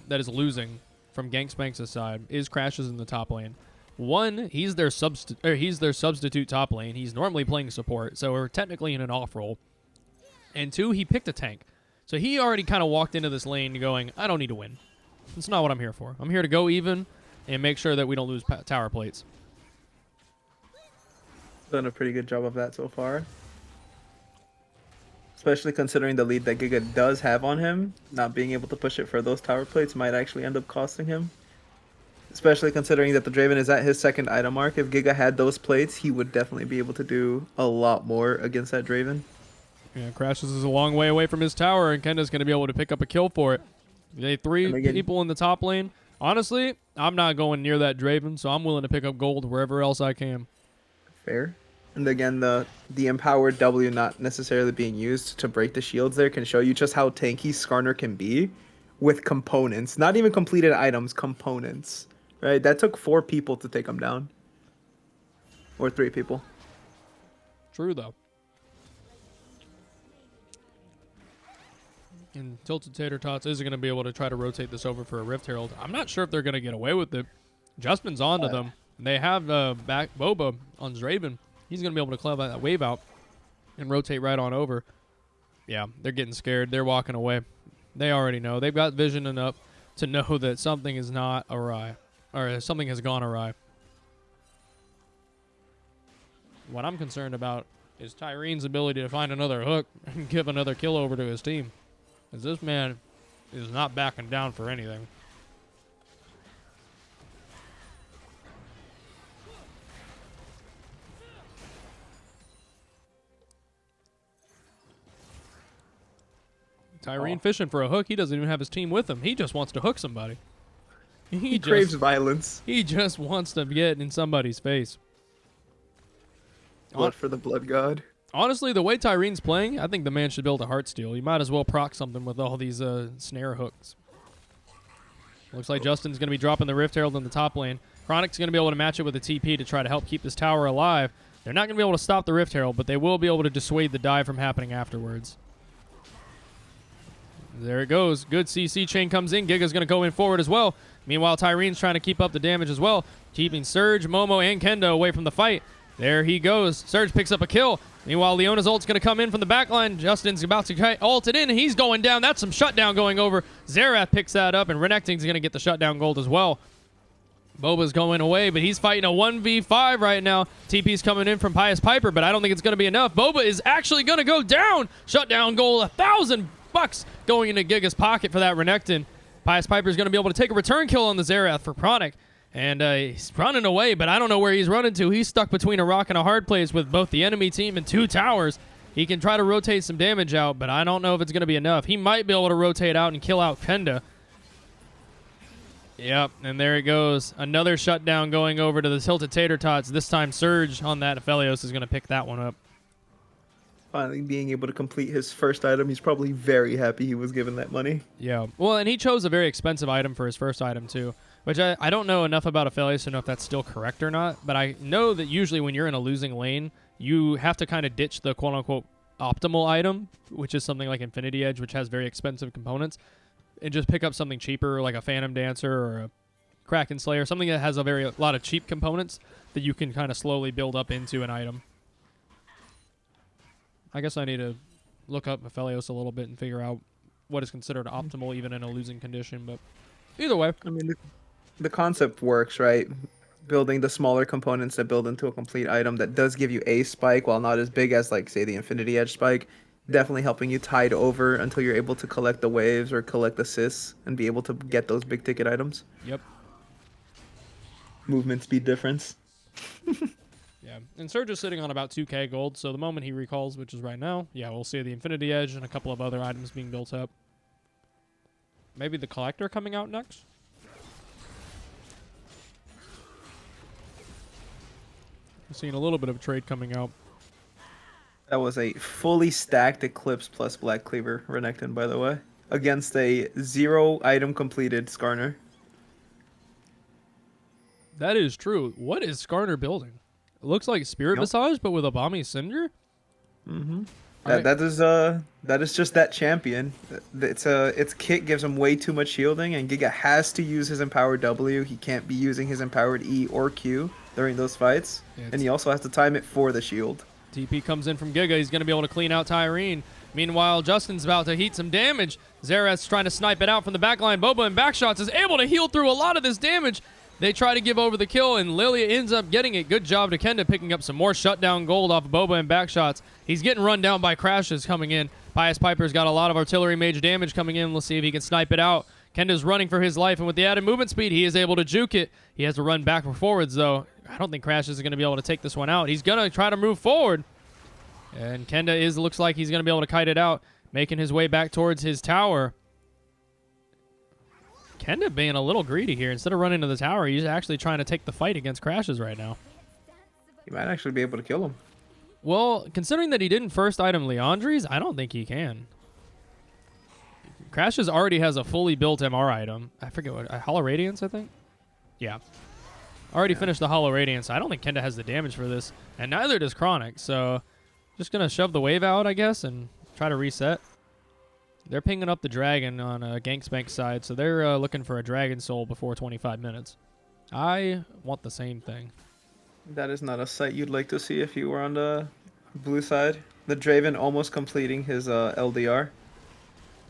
Speaker 2: is losing from Gank Spank's side is Crashes in the top lane. One, he's their substitute top lane. He's normally playing support, so we're technically in an off role. And two, he picked a tank. So he already kind of walked into this lane going, I don't need to win. That's not what I'm here for. I'm here to go even and make sure that we don't lose tower plates.
Speaker 3: Done a pretty good job of that so far. Especially considering the lead that Giga does have on him, not being able to push it for those tower plates might actually end up costing him. Especially considering that the Draven is at his second item mark. If Giga had those plates, he would definitely be able to do a lot more against that Draven.
Speaker 2: Yeah, Crashes is a long way away from his tower, and Kenda's going to be able to pick up a kill for it. They three people in the top lane. Honestly, I'm not going near that Draven, so I'm willing to pick up gold wherever else I can.
Speaker 3: Fair. And again, the empowered W not necessarily being used to break the shields there can show you just how tanky Skarner can be with components. Not even completed items, components. Right? That took 4 people to take him down. Or 3 people.
Speaker 2: True, though. And Tilted Tater Tots is going to be able to try to rotate this over for a Rift Herald. I'm not sure if they're going to get away with it. Justin's onto them. They have back Boba on Draven. He's going to be able to clear that wave out and rotate right on over. Yeah, they're getting scared. They're walking away. They already know. They've got vision enough to know that something is not awry. Or something has gone awry. What I'm concerned about is Tyrene's ability to find another hook and give another kill over to his team. Because this man is not backing down for anything. Tyrene fishing for a hook. He doesn't even have his team with him. He just wants to hook somebody.
Speaker 3: He craves violence.
Speaker 2: He just wants to get in somebody's face.
Speaker 3: Blood for the blood god.
Speaker 2: Honestly, the way Tyrene's playing, I think the man should build a heart steal. You might as well proc something with all these snare hooks. Looks like Justin's going to be dropping the Rift Herald in the top lane. Chronic's going to be able to match it with a TP to try to help keep this tower alive. They're not going to be able to stop the Rift Herald, but they will be able to dissuade the dive from happening afterwards. There it goes. Good CC chain comes in. Giga's going to go in forward as well. Meanwhile, Tyrene's trying to keep up the damage as well, keeping Surge, Momo, and Kendo away from the fight. There he goes. Surge picks up a kill. Meanwhile, Leona's ult's going to come in from the backline. Justin's about to ult it in, and he's going down. That's some shutdown going over. Xerath picks that up, and Renekton's going to get the shutdown gold as well. Boba's going away, but he's fighting a 1v5 right now. TP's coming in from Pious Piper, but I don't think it's going to be enough. Boba is actually going to go down. Shutdown goal, $1,000 going into Giga's pocket for that Renekton. Pious Piper's going to be able to take a return kill on the Xerath for Chronic. And he's running away, but I don't know where he's running to. He's stuck between a rock and a hard place with both the enemy team and 2 towers. He can try to rotate some damage out, but I don't know if it's going to be enough. He might be able to rotate out and kill out Kenda. Yep, and there it goes. Another shutdown going over to the tilted Tater Tots. This time Surge on that. Aphelios is going to pick that one up.
Speaker 3: Finally being able to complete his first item. He's probably very happy he was given that money.
Speaker 2: Yeah, well, and he chose a very expensive item for his first item too. Which I don't know enough about Aphelios to know if that's still correct or not, but I know that usually when you're in a losing lane, you have to kind of ditch the quote-unquote optimal item, which is something like Infinity Edge, which has very expensive components, and just pick up something cheaper like a Phantom Dancer or a Kraken Slayer, something that has a lot of cheap components that you can kind of slowly build up into an item. I guess I need to look up Aphelios a little bit and figure out what is considered optimal even in a losing condition, but either way.
Speaker 3: I mean, the concept works, right? Building the smaller components that build into a complete item that does give you a spike, while not as big as, like, say, the Infinity Edge spike, definitely helping you tide over until you're able to collect the waves or collect assists and be able to get those big ticket items.
Speaker 2: Yep.
Speaker 3: Movement speed difference.
Speaker 2: Yeah, and Surge is sitting on about 2k gold, so the moment he recalls, which is right now, yeah, we'll see the Infinity Edge and a couple of other items being built up. Maybe the Collector coming out next? I've seen a little bit of trade coming out.
Speaker 3: That was a fully stacked Eclipse plus Black Cleaver Renekton, by the way, against a 0 item completed Skarner.
Speaker 2: That is true. What is Skarner building? It looks like Spirit Visage, but with Obami Cinder?
Speaker 3: Mm-hmm. That is just that champion. Its kit gives him way too much shielding, and Giga has to use his empowered W. He can't be using his empowered E or Q during those fights, and he also has to time it for the shield.
Speaker 2: TP comes in from Giga. He's going to be able to clean out Tyrene. Meanwhile, Justin's about to heat some damage. Xerath's trying to snipe it out from the backline. Boba in backshots is able to heal through a lot of this damage. They try to give over the kill, and Lilia ends up getting it. Good job to Kenda picking up some more shutdown gold off of Boba and backshots. He's getting run down by crashes coming in. Pious Piper's got a lot of artillery mage damage coming in. Let's see if he can snipe it out. Kenda's running for his life, and with the added movement speed, he is able to juke it. He has to run back or forwards, though. I don't think Crashes is going to be able to take this one out. He's going to try to move forward. And Kenda looks like he's going to be able to kite it out, making his way back towards his tower. Kenda being a little greedy here. Instead of running to the tower, he's actually trying to take the fight against Crashes right now.
Speaker 3: He might actually be able to kill him.
Speaker 2: Well, considering that he didn't first item Leandri's, I don't think he can. Crashes already has a fully built MR item. I forget what, Hollow Radiance, I think? Yeah. Already finished the Hollow Radiance. I don't think Kenda has the damage for this, and neither does Chronic, so just going to shove the wave out, I guess, and try to reset. They're pinging up the dragon on Gank Spank's side, so they're looking for a dragon soul before 25 minutes. I want the same thing.
Speaker 3: That is not a sight you'd like to see if you were on the blue side. The Draven almost completing his LDR.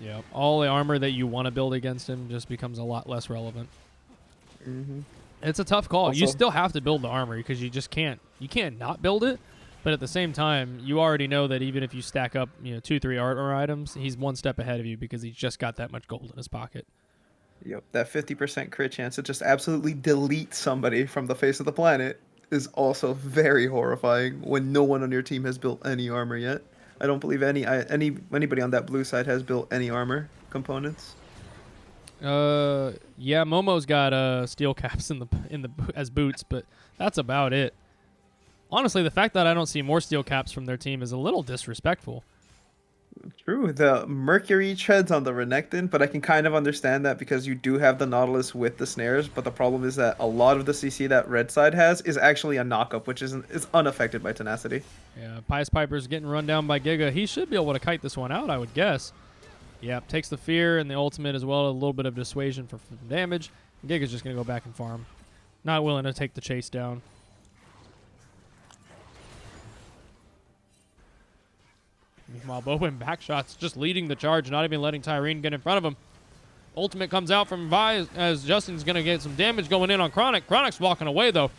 Speaker 2: Yeah, all the armor that you want to build against him just becomes a lot less relevant.
Speaker 3: Mm-hmm.
Speaker 2: It's a tough call.
Speaker 3: Also,
Speaker 2: you still have to build the armor because you just can't. You can't not build it. But at the same time, you already know that even if you stack up, 2-3 armor items, he's one step ahead of you because he's just got that much gold in his pocket.
Speaker 3: Yep, that 50% crit chance to just absolutely delete somebody from the face of the planet is also very horrifying when no one on your team has built any armor yet. I don't believe anybody on that blue side has built any armor components.
Speaker 2: Yeah, Momo's got steel caps in the as boots, but that's about it. Honestly, the fact that I don't see more steel caps from their team is a little disrespectful.
Speaker 3: True, the Mercury treads on the Renekton, but I can kind of understand that because you do have the Nautilus with the snares, but the problem is that a lot of the CC that red side has is actually a knockup, which is unaffected by tenacity.
Speaker 2: Yeah, Pious Piper's getting run down by Giga. He should be able to kite this one out, I would guess. Yeah, takes the fear and the ultimate as well, a little bit of dissuasion for damage. Giga's just going to go back and farm. Not willing to take the chase down. Meanwhile, Bowen backshots just leading the charge, not even letting Tyreen get in front of him. Ultimate comes out from Vi as Justin's going to get some damage going in on Chronic. Chronic's walking away, though.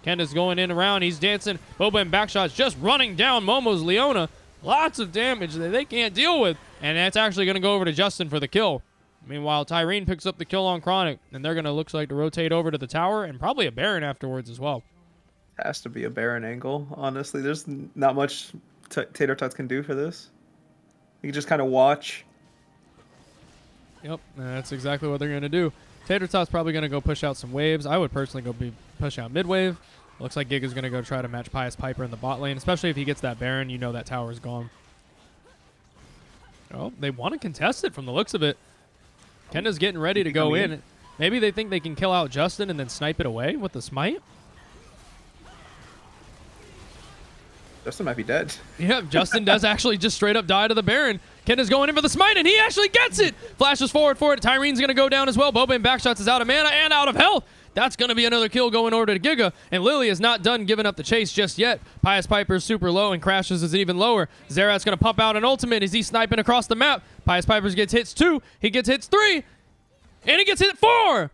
Speaker 2: Kenda's going in around. He's dancing. Boba and backshots just running down Momo's Leona. Lots of damage that they can't deal with. And that's actually going to go over to Justin for the kill. Meanwhile, Tyreen picks up the kill on Chronic. And they're going to, looks like, to rotate over to the tower and probably a Baron afterwards as well.
Speaker 3: Has to be a Baron angle, honestly. There's not much Tater Tots can do for this. You can just kind of watch.
Speaker 2: Yep, that's exactly what they're going to do. Tater Tot's probably going to go push out some waves. I would personally go push out mid wave. Looks like Giga's going to go try to match Pious Piper in the bot lane, especially if he gets that Baron. You know that tower is gone. Oh, they want to contest it from the looks of it. Kenda's getting ready to go in. Maybe they think they can kill out Justin and then snipe it away with the smite.
Speaker 3: Justin might be dead.
Speaker 2: Yeah, Justin does actually just straight up die to the Baron. Kenda's going in for the smite, and he actually gets it. Flashes forward for it. Tyreen's going to go down as well. Boba and backshots is out of mana and out of health. That's going to be another kill going over to Giga, and Lily is not done giving up the chase just yet. Pious Piper's super low, and Crashes is even lower. Zerat's going to pump out an ultimate as he's sniping across the map. Pious Piper's gets hits 2. He gets hits 3, and he gets hit 4.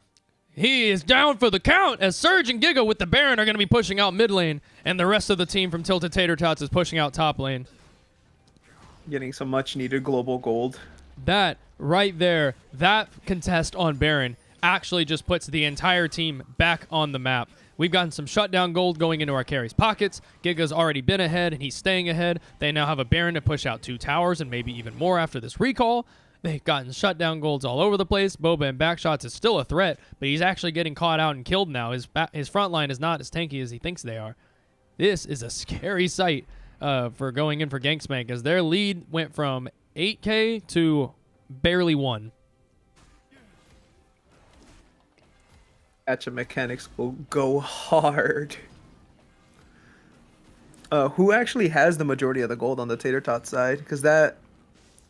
Speaker 2: He is down for the count as Surge and Giga with the Baron are going to be pushing out mid lane, and the rest of the team from Tilted Tater Tots is pushing out top lane.
Speaker 3: Getting some much needed global gold.
Speaker 2: That right there, that contest on Baron actually just puts the entire team back on the map. We've gotten some shutdown gold going into our carries' pockets. Giga's already been ahead, and he's staying ahead. They now have a Baron to push out 2 towers and maybe even more after this recall. They've gotten shutdown golds all over the place. Boba and backshots is still a threat, but he's actually getting caught out and killed now. His front line is not as tanky as he thinks they are. This is a scary sight for going in for Gank Spank, as their lead went from 8K to barely 1.
Speaker 3: Gacha mechanics will go hard. Who actually has the majority of the gold on the Tater Tot side? Because that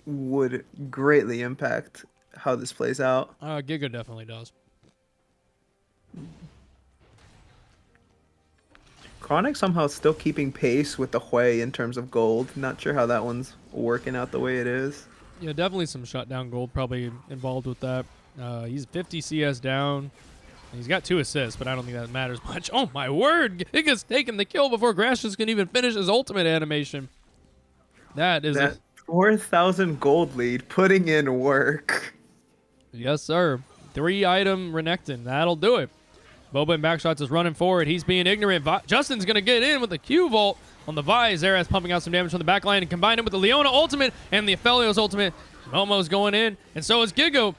Speaker 3: would greatly impact how this plays out.
Speaker 2: Giga definitely does.
Speaker 3: Chronic somehow still keeping pace with the Hui in terms of gold. Not sure how that one's working out the way it is.
Speaker 2: Yeah, definitely some shutdown gold probably involved with that. He's 50 CS down. He's got 2 assists, but I don't think that matters much. Oh my word! Giga's taking the kill before Grashes can even finish his ultimate animation. That is
Speaker 3: that 4,000 gold lead, putting in work.
Speaker 2: Yes, sir. 3-item Renekton. That'll do it. Boba and backshots is running forward. He's being ignorant. Justin's going to get in with the Q Vault on the Vi. Zerat's pumping out some damage from the back line and combine it with the Leona ultimate and the Aphelios ultimate. Momo's going in, and so is Giga.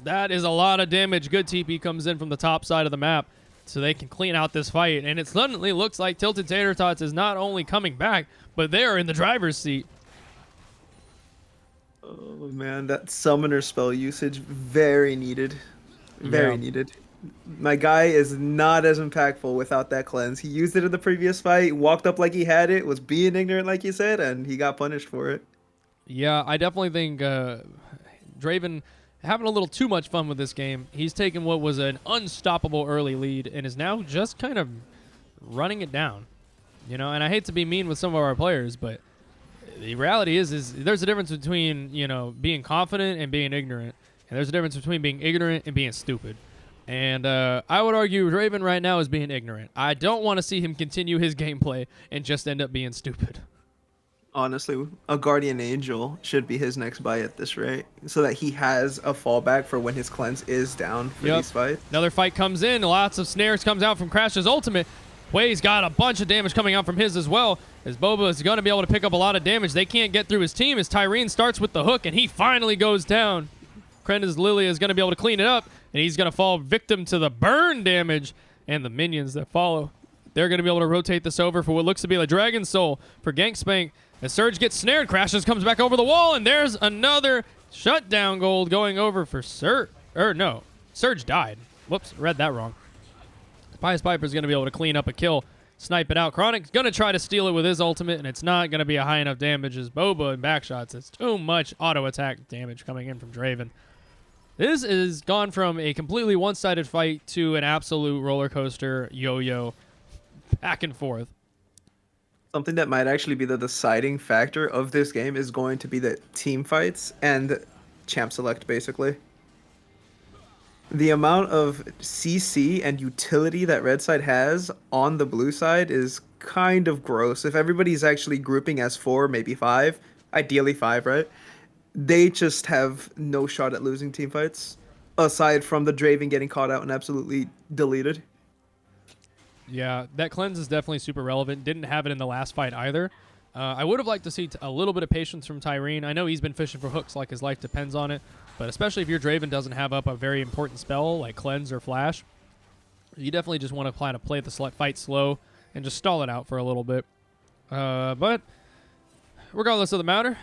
Speaker 2: That is a lot of damage. Good TP comes in from the top side of the map so they can clean out this fight. And it suddenly looks like Tilted Tater Tots is not only coming back, but they are in the driver's seat.
Speaker 3: Oh man, that summoner spell usage, very needed. Very needed. My guy is not as impactful without that cleanse. He used it in the previous fight, walked up like he had it, was being ignorant like you said, and he got punished for it.
Speaker 2: Yeah, I definitely think Draven having a little too much fun with this game. He's taken what was an unstoppable early lead and is now just kind of running it down. You know, and I hate to be mean with some of our players, but the reality is there's a difference between, you know, being confident and being ignorant. And there's a difference between being ignorant and being stupid. And I would argue Draven right now is being ignorant. I don't want to see him continue his gameplay and just end up being stupid.
Speaker 3: Honestly, a Guardian Angel should be his next buy at this rate, so that he has a fallback for when his cleanse is down for these fights.
Speaker 2: Another fight comes in. Lots of snares comes out from Crash's ultimate. Hui's got a bunch of damage coming out from his as well, as Boba is going to be able to pick up a lot of damage. They can't get through his team as Tyreen starts with the hook, and he finally goes down. Krenda's Lily is going to be able to clean it up, and he's going to fall victim to the burn damage and the minions that follow. They're going to be able to rotate this over for what looks to be a Dragon Soul for Gank Spank. As Surge gets snared, Crashes comes back over the wall, and there's another shutdown gold going over for Surge. No, Surge died. Whoops, read that wrong. Pious Piper's going to be able to clean up a kill, snipe it out. Chronic's going to try to steal it with his ultimate, and it's not going to be a high enough damage as Boba and backshots. It's too much auto attack damage coming in from Draven. This is gone from a completely one-sided fight to an absolute roller coaster yo-yo back and forth.
Speaker 3: Something that might actually be the deciding factor of this game is going to be the team fights and champ select, basically. The amount of CC and utility that red side has on the blue side is kind of gross. If everybody's actually grouping as 4, maybe 5, ideally 5, right? They just have no shot at losing team fights, aside from the Draven getting caught out and absolutely deleted.
Speaker 2: Yeah, that cleanse is definitely super relevant. Didn't have it in the last fight either. I would have liked to see a little bit of patience from Tyreen. I know he's been fishing for hooks like his life depends on it, but especially if your Draven doesn't have up a very important spell like cleanse or flash, you definitely just want to plan to play the fight slow and just stall it out for a little bit. But regardless of the matter,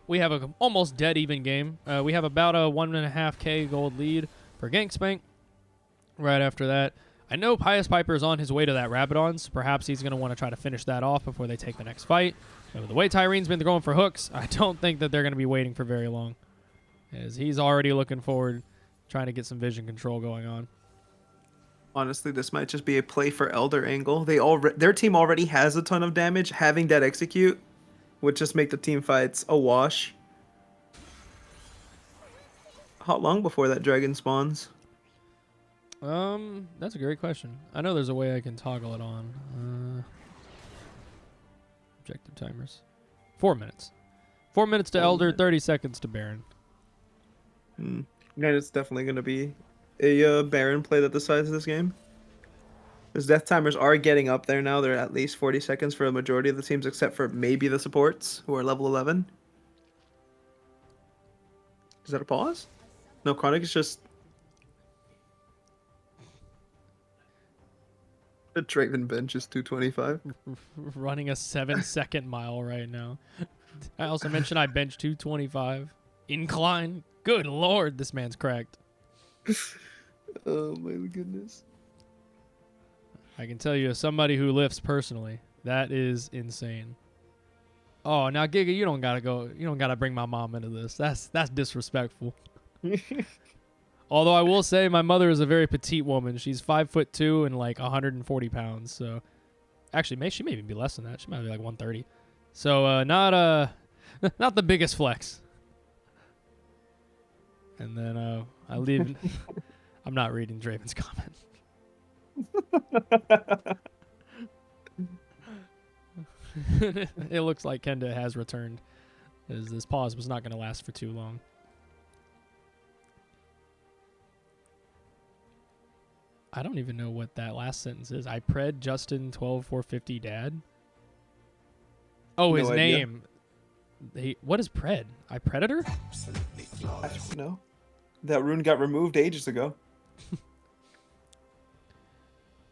Speaker 2: we have an almost dead even game. We have about a 1.5k gold lead for Gank Spank. Right after that, I know Pious Piper is on his way to that Rabadon, so perhaps he's going to want to try to finish that off before they take the next fight. But the way Tyreen's been going for hooks, I don't think that they're going to be waiting for very long, as he's already looking forward, trying to get some vision control going on.
Speaker 3: Honestly, this might just be a play for Elder angle. Their team already has a ton of damage. Having that execute would just make the team fights a wash. How long before that dragon spawns?
Speaker 2: That's a great question. I know there's a way I can toggle it on. Objective timers. 4 minutes. 4 minutes to Elder, 30 seconds to Baron.
Speaker 3: Yeah, it's definitely going to be a Baron play that decides this game. Because death timers are getting up there now. They're at least 40 seconds for a majority of the teams, except for maybe the supports, who are level 11. Is that a pause? No, Chronic is just... The Draven bench is 225.
Speaker 2: Running a 7-second mile right now. I also mentioned I bench 225. Incline. Good lord, this man's cracked.
Speaker 3: Oh my goodness.
Speaker 2: I can tell you, as somebody who lifts personally, that is insane. Oh, now Giga, you don't gotta bring my mom into this. That's disrespectful. Although I will say my mother is a very petite woman. She's 5'2" and like 140 pounds. So actually, she may even be less than that. She might be like 130. So not the biggest flex. And then I leave. I'm not reading Draven's comment. It looks like Kenda has returned, as this pause was not going to last for too long. I don't even know what that last sentence is. I pred Justin 12450 dad. Oh, his name. What is pred? I predator?
Speaker 3: I don't know. That rune got removed ages ago.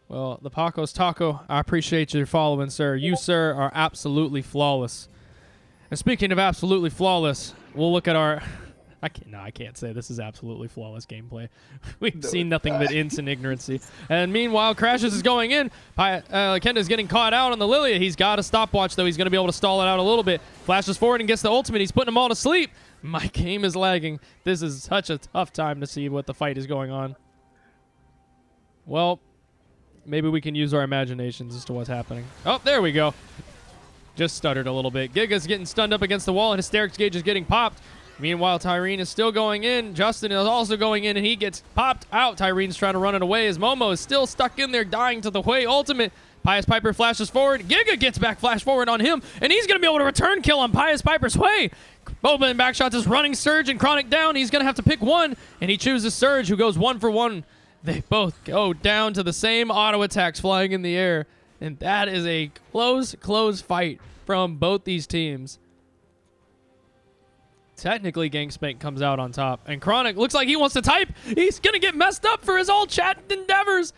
Speaker 2: Well, the Paco's Taco, I appreciate your following, sir. You, sir, are absolutely flawless. And speaking of absolutely flawless, we'll look at our... I can't say this is absolutely flawless gameplay. We've seen nothing but instant ignorancy. And meanwhile, Crashes is going in. Kenda's getting caught out on the Lilia. He's got a stopwatch, though. He's going to be able to stall it out a little bit. Flashes forward and gets the ultimate. He's putting them all to sleep. My game is lagging. This is such a tough time to see what the fight is going on. Well, maybe we can use our imaginations as to what's happening. Oh, there we go. Just stuttered a little bit. Giga's getting stunned up against the wall, and Hysterics Gauge is getting popped. Meanwhile, Tyreen is still going in. Justin is also going in, and he gets popped out. Tyreen's trying to run it away as Momo is still stuck in there, dying to the Hwei ultimate. Pious Piper flashes forward. Giga gets back, flash forward on him, and he's going to be able to return kill on Pious Piper's Hwei. Boba in backshots is running Surge and Chronic down. He's going to have to pick one, and he chooses Surge, who goes 1 for 1. They both go down to the same auto attacks flying in the air, and that is a close fight from both these teams. Technically, Gank Spank comes out on top. And Chronic looks like he wants to type. He's going to get messed up for his all chat endeavors.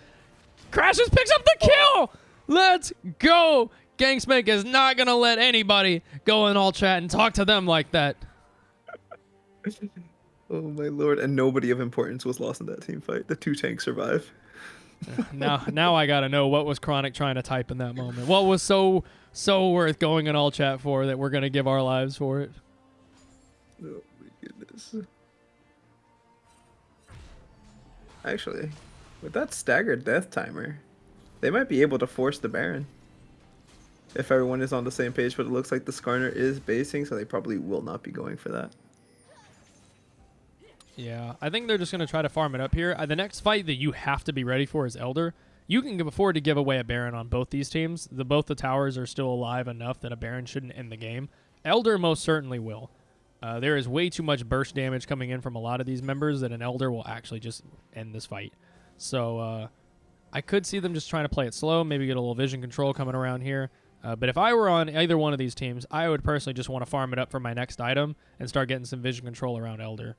Speaker 2: Crashes picks up the kill. Let's go. Gank Spank is not going to let anybody go in all chat and talk to them like that.
Speaker 3: Oh my lord! And nobody of importance was lost in that team fight. The 2 tanks survive.
Speaker 2: Now I got to know what was Chronic trying to type in that moment. What was so worth going in all chat for that we're going to give our lives for it?
Speaker 3: Oh my goodness. Actually, with that staggered death timer, they might be able to force the Baron. If everyone is on the same page, but it looks like the Skarner is basing, so they probably will not be going for that.
Speaker 2: Yeah, I think they're just going to try to farm it up here. The next fight that you have to be ready for is Elder. You can afford to give away a Baron on both these teams. Both the towers are still alive enough that a Baron shouldn't end the game. Elder most certainly will. There is way too much burst damage coming in from a lot of these members that an Elder will actually just end this fight. So I could see them just trying to play it slow, maybe get a little vision control coming around here. But if I were on either one of these teams, I would personally just want to farm it up for my next item and start getting some vision control around Elder.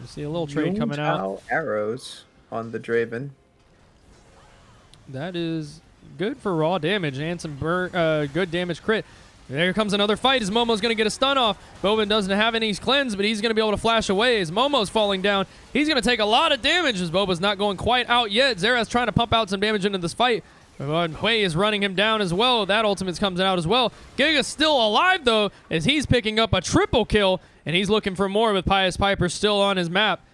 Speaker 2: You see a little trade coming out.
Speaker 3: Arrows on the Draven.
Speaker 2: That is good for raw damage and some good damage crit. There comes another fight as Momo's going to get a stun off. Bowman doesn't have any cleanse, but he's going to be able to flash away as Momo's falling down. He's going to take a lot of damage as Boba's not going quite out yet. Xerath's trying to pump out some damage into this fight. Hui is running him down as well. That ultimate comes out as well. Giga's still alive, though, as he's picking up a triple kill, and he's looking for more with Pious Piper still on his map.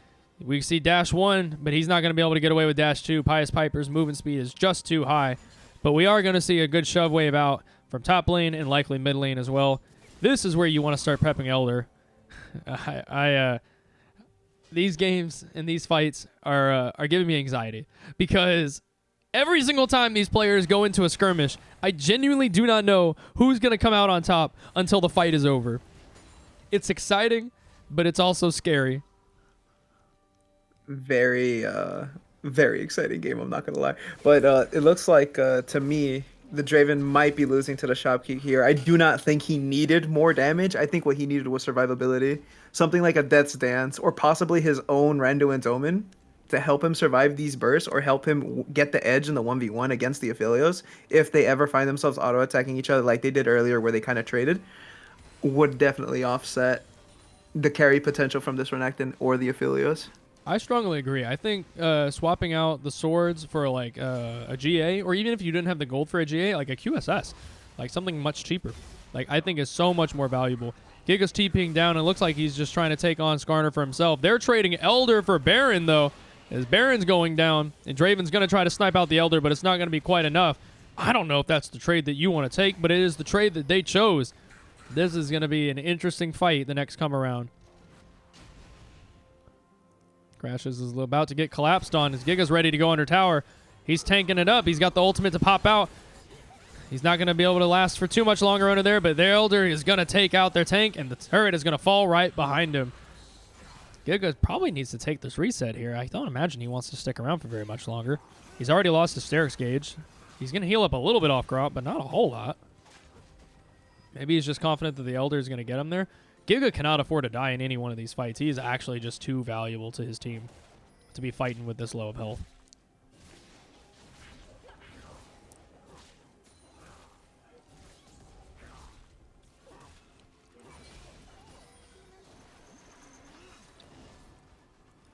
Speaker 2: We see Dash 1, but he's not going to be able to get away with Dash 2. Pious Piper's movement speed is just too high. But we are going to see a good shove wave out from top lane and likely mid lane as well. This is where you want to start prepping Elder. These games and these fights are giving me anxiety because every single time these players go into a skirmish, I genuinely do not know who's going to come out on top until the fight is over. It's exciting, but it's also scary.
Speaker 3: Very exciting game, I'm not gonna lie. But it looks like to me the Draven might be losing to the Shopkeep here. I do not think he needed more damage. I think what he needed was survivability. Something like a Death's Dance or possibly his own Randuin's Omen to help him survive these bursts or help him get the edge in the 1v1 against the Aphelios if they ever find themselves auto-attacking each other like they did earlier where they kind of traded, would definitely offset the carry potential from this Renekton or the Aphelios.
Speaker 2: I strongly agree. I think swapping out the swords for like a GA, or even if you didn't have the gold for a GA, like a QSS, like something much cheaper, like I think is so much more valuable. Giga's TPing down, and it looks like he's just trying to take on Skarner for himself. They're trading Elder for Baron, though, as Baron's going down, and Draven's going to try to snipe out the Elder, but it's not going to be quite enough. I don't know if that's the trade that you want to take, but it is the trade that they chose. This is going to be an interesting fight the next come around. Crashes is about to get collapsed on as Giga's ready to go under tower. He's tanking it up. He's got the ultimate to pop out. He's not going to be able to last for too much longer under there, but their Elder is going to take out their tank, and the turret is going to fall right behind him. Giga probably needs to take this reset here. I don't imagine he wants to stick around for very much longer. He's already lost his Sterix gauge. He's going to heal up a little bit off Grot, but not a whole lot. Maybe he's just confident that the Elder is going to get him there. Giga cannot afford to die in any one of these fights. He is actually just too valuable to his team to be fighting with this low of health.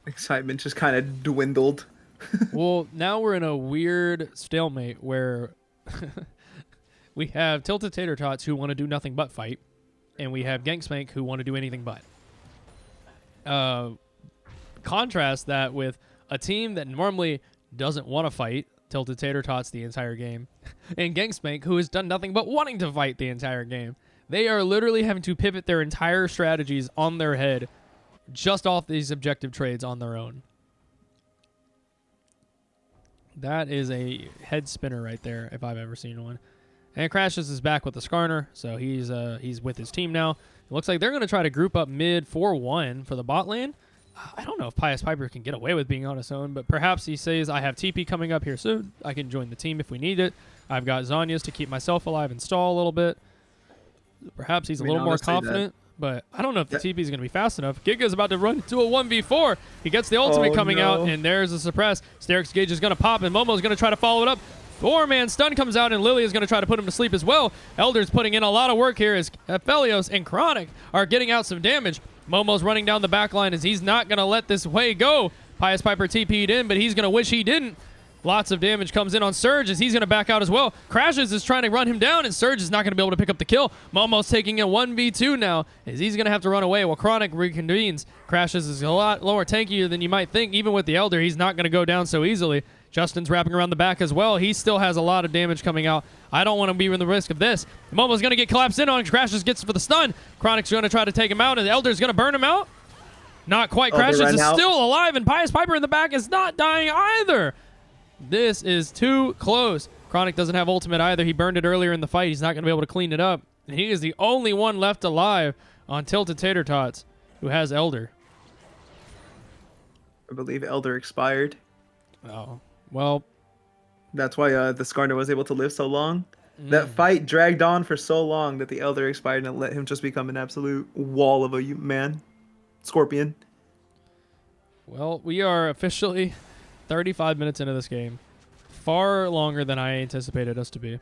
Speaker 3: Excitement just kind of dwindled.
Speaker 2: Well, now we're in a weird stalemate where we have Tilted Tater Tots who want to do nothing but fight, and we have Gank Spank who want to do anything but. Contrast that with a team that normally doesn't want to fight, Tilted Tater Tots the entire game, and Gank Spank who has done nothing but wanting to fight the entire game. They are literally having to pivot their entire strategies on their head just off these objective trades on their own. That is a head spinner right there if I've ever seen one. And Crashes is back with the Skarner, so he's with his team now. It looks like they're going to try to group up mid 4-1 for the bot lane. I don't know if Pious Piper can get away with being on his own, but perhaps he says, I have TP coming up here soon. I can join the team if we need it. I've got Zhonya's to keep myself alive and stall a little bit. Perhaps he's a little more confident, but I don't know if the TP is going to be fast enough. Giga's about to run into a 1v4. He gets the ultimate coming out, and there's a suppress. Steric's Gauge is going to pop, and Momo's going to try to follow it up. 4-man stun comes out, and Lily is going to try to put him to sleep as well. Elder's putting in a lot of work here as Aphelios and Chronic are getting out some damage. Momo's running down the back line as he's not going to let this way go. Pious Piper TP'd in, but he's going to wish he didn't. Lots of damage comes in on Surge as he's going to back out as well. Crashes is trying to run him down, and Surge is not going to be able to pick up the kill. Momo's taking a 1v2 now as he's going to have to run away while Chronic reconvenes. Crashes is a lot lower tankier than you might think. Even with the Elder, he's not going to go down so easily. Justin's wrapping around the back as well. He still has a lot of damage coming out. I don't want to be in the risk of this. Momo's going to get collapsed in on. Crashes gets for the stun. Chronic's going to try to take him out, and the Elder's going to burn him out. Not quite. Crashes is still alive, and Pious Piper in the back is not dying either. This is too close. Chronic doesn't have ultimate either. He burned it earlier in the fight. He's not going to be able to clean it up. And he is the only one left alive on Tilted Tater Tots who has Elder.
Speaker 3: I believe Elder expired.
Speaker 2: Oh, well.
Speaker 3: That's why the Skarner was able to live so long. That fight dragged on for so long that the Elder expired and let him just become an absolute wall of a man. Scorpion.
Speaker 2: Well, we are officially 35 minutes into this game. Far longer than I anticipated us to be.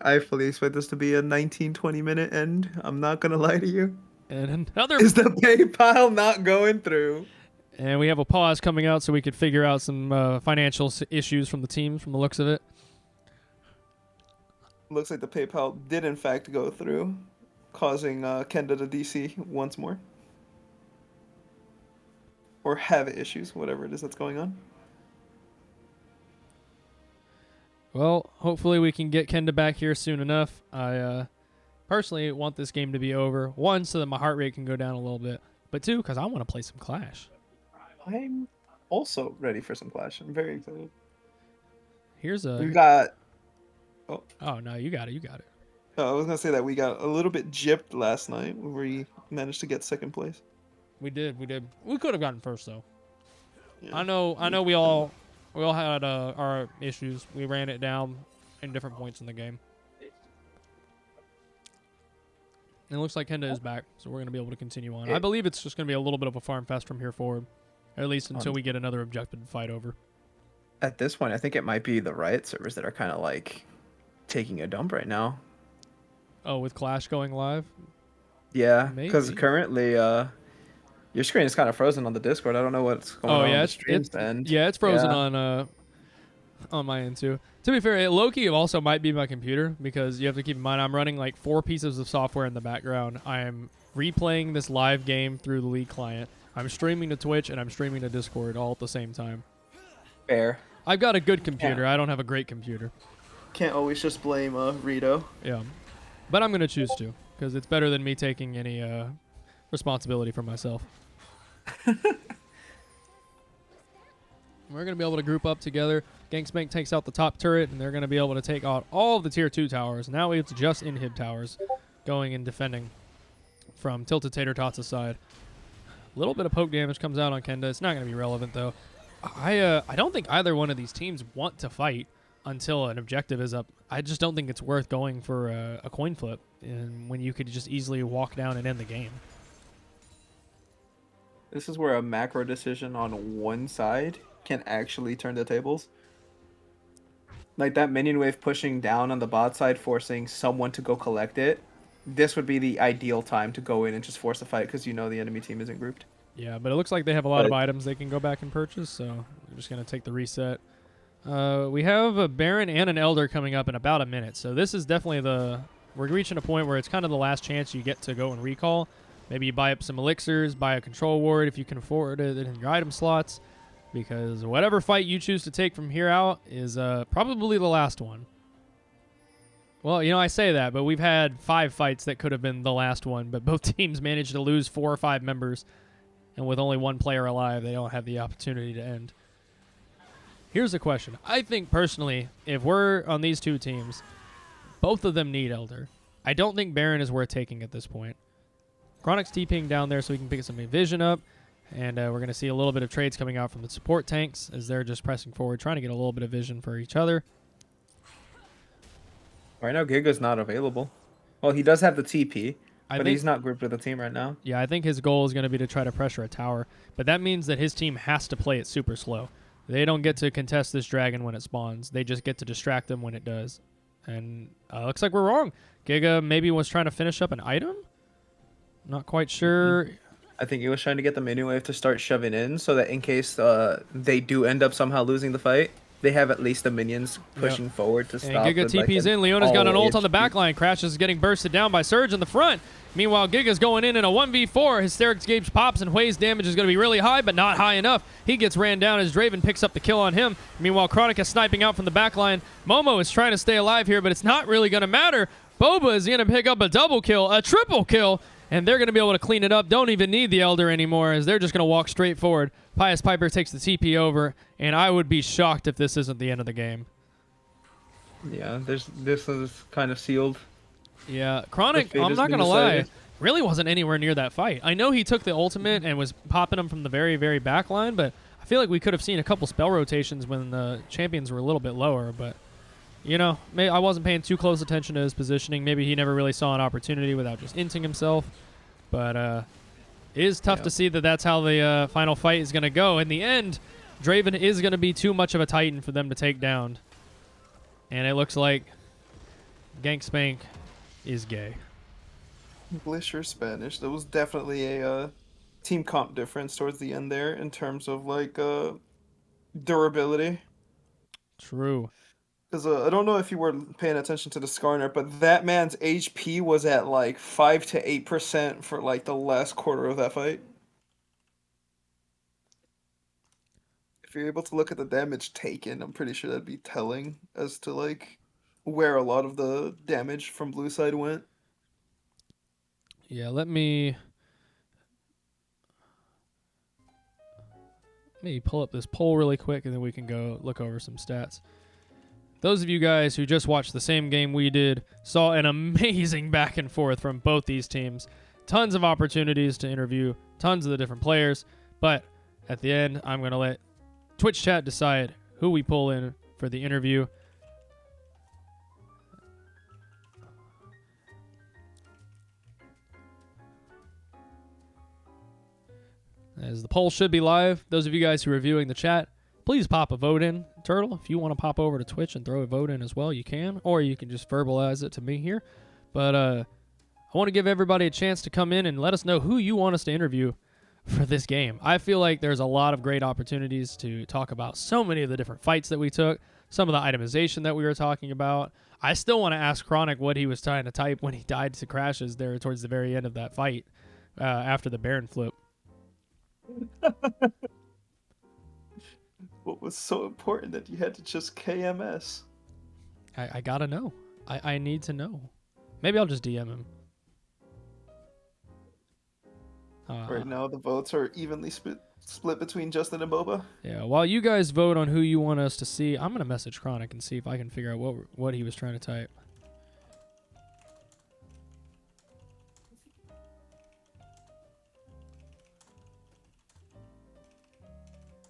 Speaker 3: I fully expect this to be a 19-20 minute end. I'm not going to lie to you.
Speaker 2: And another...
Speaker 3: Is the PayPal not going through?
Speaker 2: And we have a pause coming out so we could figure out some financial issues from the teams from the looks of it.
Speaker 3: Looks like the PayPal did in fact go through, causing Kenda to DC once more. Or have issues, whatever it is that's going on.
Speaker 2: Well, hopefully we can get Kenda back here soon enough. I personally want this game to be over. 1, so that my heart rate can go down a little bit. But 2, because I want to play some Clash.
Speaker 3: I'm also ready for some Clash. I'm very excited.
Speaker 2: Here's a...
Speaker 3: We got...
Speaker 2: Oh, no, you got it. You got it.
Speaker 3: I was going to say that we got a little bit gypped last night where we managed to get second place.
Speaker 2: We did. We could have gotten first, though.
Speaker 3: Yeah.
Speaker 2: I know we all had our issues. We ran it down in different points in the game. And it looks like Kenda is back, so we're going to be able to continue on. I believe it's just going to be a little bit of a farm fest from here forward, at least until we get another objective to fight over.
Speaker 3: At this point, I think it might be the Riot servers that are kind of like taking a dump right now.
Speaker 2: Oh, with Clash going live?
Speaker 3: Yeah, because currently your screen is kind of frozen on the Discord. I don't know what's going on the stream's end.
Speaker 2: Yeah, it's frozen on my end too. To be fair, low-key also might be my computer because you have to keep in mind I'm running like 4 pieces of software in the background. I am replaying this live game through the League client. I'm streaming to Twitch and I'm streaming to Discord all at the same time.
Speaker 3: Fair.
Speaker 2: I've got a good computer. I don't have a great computer.
Speaker 3: Can't always just blame Rito.
Speaker 2: Yeah, but I'm gonna choose to because it's better than me taking any responsibility for myself. We're going to be able to group up together. Spank takes out the top turret, and they're going to be able to take out all of the tier 2 towers. Now it's just inhib towers going and defending from Tilted Tater Tots' side. A little bit of poke damage comes out on Kenda. It's not going to be relevant, though. I don't think either one of these teams want to fight until an objective is up. I just don't think it's worth going for a coin flip and when you could just easily walk down and end the game.
Speaker 3: This is where a macro decision on one side can actually turn the tables. Like that minion wave pushing down on the bot side, forcing someone to go collect it. This would be the ideal time to go in and just force a fight because you know the enemy team isn't grouped.
Speaker 2: Yeah, but it looks like they have a lot of items they can go back and purchase, so we're just going to take the reset. We have a Baron and an Elder coming up in about a minute, so this is definitely we're reaching a point where it's kind of the last chance you get to go and recall. Maybe you buy up some elixirs, buy a control ward if you can afford it in your item slots, because whatever fight you choose to take from here out is probably the last one. Well, you know, I say that, but we've had 5 fights that could have been the last one, but both teams managed to lose 4 or 5 members, and with only 1 player alive, they don't have the opportunity to end. Here's the question. I think, personally, if we're on these 2 teams, both of them need Elder. I don't think Baron is worth taking at this point. Chronic's TPing down there so we can pick some vision up, and we're going to see a little bit of trades coming out from the support tanks as they're just pressing forward, trying to get a little bit of vision for each other.
Speaker 3: Right now, Giga's not available. Well, he does have the TP, But he's not grouped with the team right now.
Speaker 2: Yeah, I think his goal is going to be to try to pressure a tower, but that means that his team has to play it super slow. They don't get to contest this dragon when it spawns. They just get to distract them when it does. And looks like we're wrong. Giga maybe was trying to finish up an item? Not quite sure.
Speaker 3: I think he was trying to get the minion wave to start shoving in so that in case they do end up somehow losing the fight, they have at least the minions pushing forward to stop.
Speaker 2: And Giga TP's in. Leona's got an ult on the back line. Crash is getting bursted down by Surge in the front. Meanwhile, Giga's going in a 1v4. Hysterics gauge pops, and Hui's damage is going to be really high, but not high enough. He gets ran down as Draven picks up the kill on him. Meanwhile, Chronic is sniping out from the back line. Momo is trying to stay alive here, but it's not really going to matter. Boba is going to pick up a double kill, a triple kill, and they're going to be able to clean it up. Don't even need the Elder anymore, as they're just going to walk straight forward. Pious Piper takes the TP over, and I would be shocked if this isn't the end of the game.
Speaker 3: Yeah, this is kind of sealed.
Speaker 2: Yeah, Chronic, I'm not going to lie, really wasn't anywhere near that fight. I know he took the ultimate and was popping him from the very, very back line, but I feel like we could have seen a couple spell rotations when the champions were a little bit lower, but, you know, I wasn't paying too close attention to his positioning. Maybe he never really saw an opportunity without just inting himself, but it is tough to see that that's how the final fight is going to go. In the end, Draven is going to be too much of a Titan for them to take down, and it looks like Gank Spank is gay.
Speaker 3: English or Spanish? There was definitely a team comp difference towards the end there in terms of like durability.
Speaker 2: True.
Speaker 3: Because I don't know if you were paying attention to the Skarner, but that man's HP was at like 5 to 8% for like the last quarter of that fight. If you're able to look at the damage taken, I'm pretty sure that'd be telling as to like where a lot of the damage from blue side went.
Speaker 2: Yeah, let me pull up this poll really quick, and then we can go look over some stats. Those of you guys who just watched the same game we did saw an amazing back and forth from both these teams. Tons of opportunities to interview tons of the different players, but at the end, I'm going to let Twitch chat decide who we pull in for the interview. As the poll should be live, those of you guys who are viewing the chat, please pop a vote in. Turtle, if you want to pop over to Twitch and throw a vote in as well, you can. Or you can just verbalize it to me here. But I want to give everybody a chance to come in and let us know who you want us to interview for this game. I feel like there's a lot of great opportunities to talk about so many of the different fights that we took, some of the itemization that we were talking about. I still want to ask Chronic what he was trying to type when he died to crashes there towards the very end of that fight after the Baron flip.
Speaker 3: What was so important that you had to just KMS?
Speaker 2: I gotta know. I need to know. Maybe I'll just DM him.
Speaker 3: Right now, the votes are evenly split between Justin and Boba.
Speaker 2: Yeah, while you guys vote on who you want us to see, I'm gonna message Chronic and see if I can figure out what he was trying to type.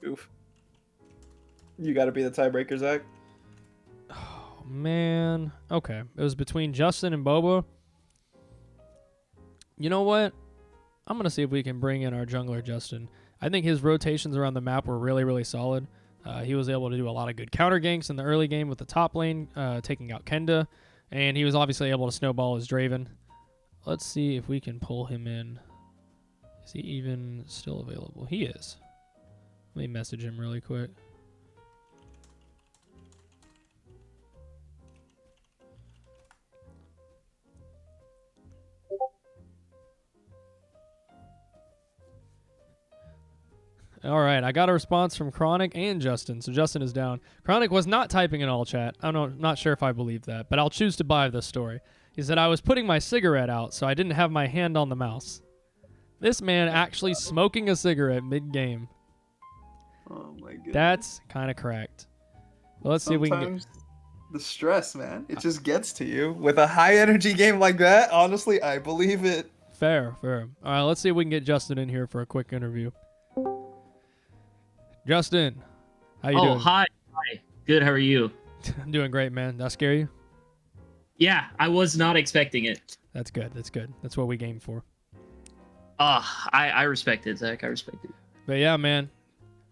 Speaker 3: Oof. You gotta be the tiebreaker, Zach.
Speaker 2: Oh, man. Okay. It was between Justin and Boba. You know what? I'm going to see if we can bring in our jungler, Justin. I think his rotations around the map were really, really solid. He was able to do a lot of good counter ganks in the early game with the top lane, taking out Kenda. And he was obviously able to snowball his Draven. Let's see if we can pull him in. Is he even still available? He is. Let me message him really quick. All right, I got a response from Chronic and Justin, so Justin is down. Chronic was not typing in all chat. I'm not sure if I believe that, but I'll choose to buy this story. He said, I was putting my cigarette out, so I didn't have my hand on the mouse. This man actually smoking a cigarette mid-game.
Speaker 1: Oh my goodness.
Speaker 2: That's kind of cracked. Well, let's see if we can get...
Speaker 3: The stress, man. It just gets to you. With a high-energy game like that, honestly, I believe it.
Speaker 2: Fair. All right, let's see if we can get Justin in here for a quick interview. Justin, how you doing?
Speaker 4: Oh, hi. Good, how are you?
Speaker 2: I'm doing great, man. Did I scare you?
Speaker 4: Yeah, I was not expecting it.
Speaker 2: That's good. That's good. That's what we game for.
Speaker 4: I respect it, Zach. I respect it.
Speaker 2: But yeah, man.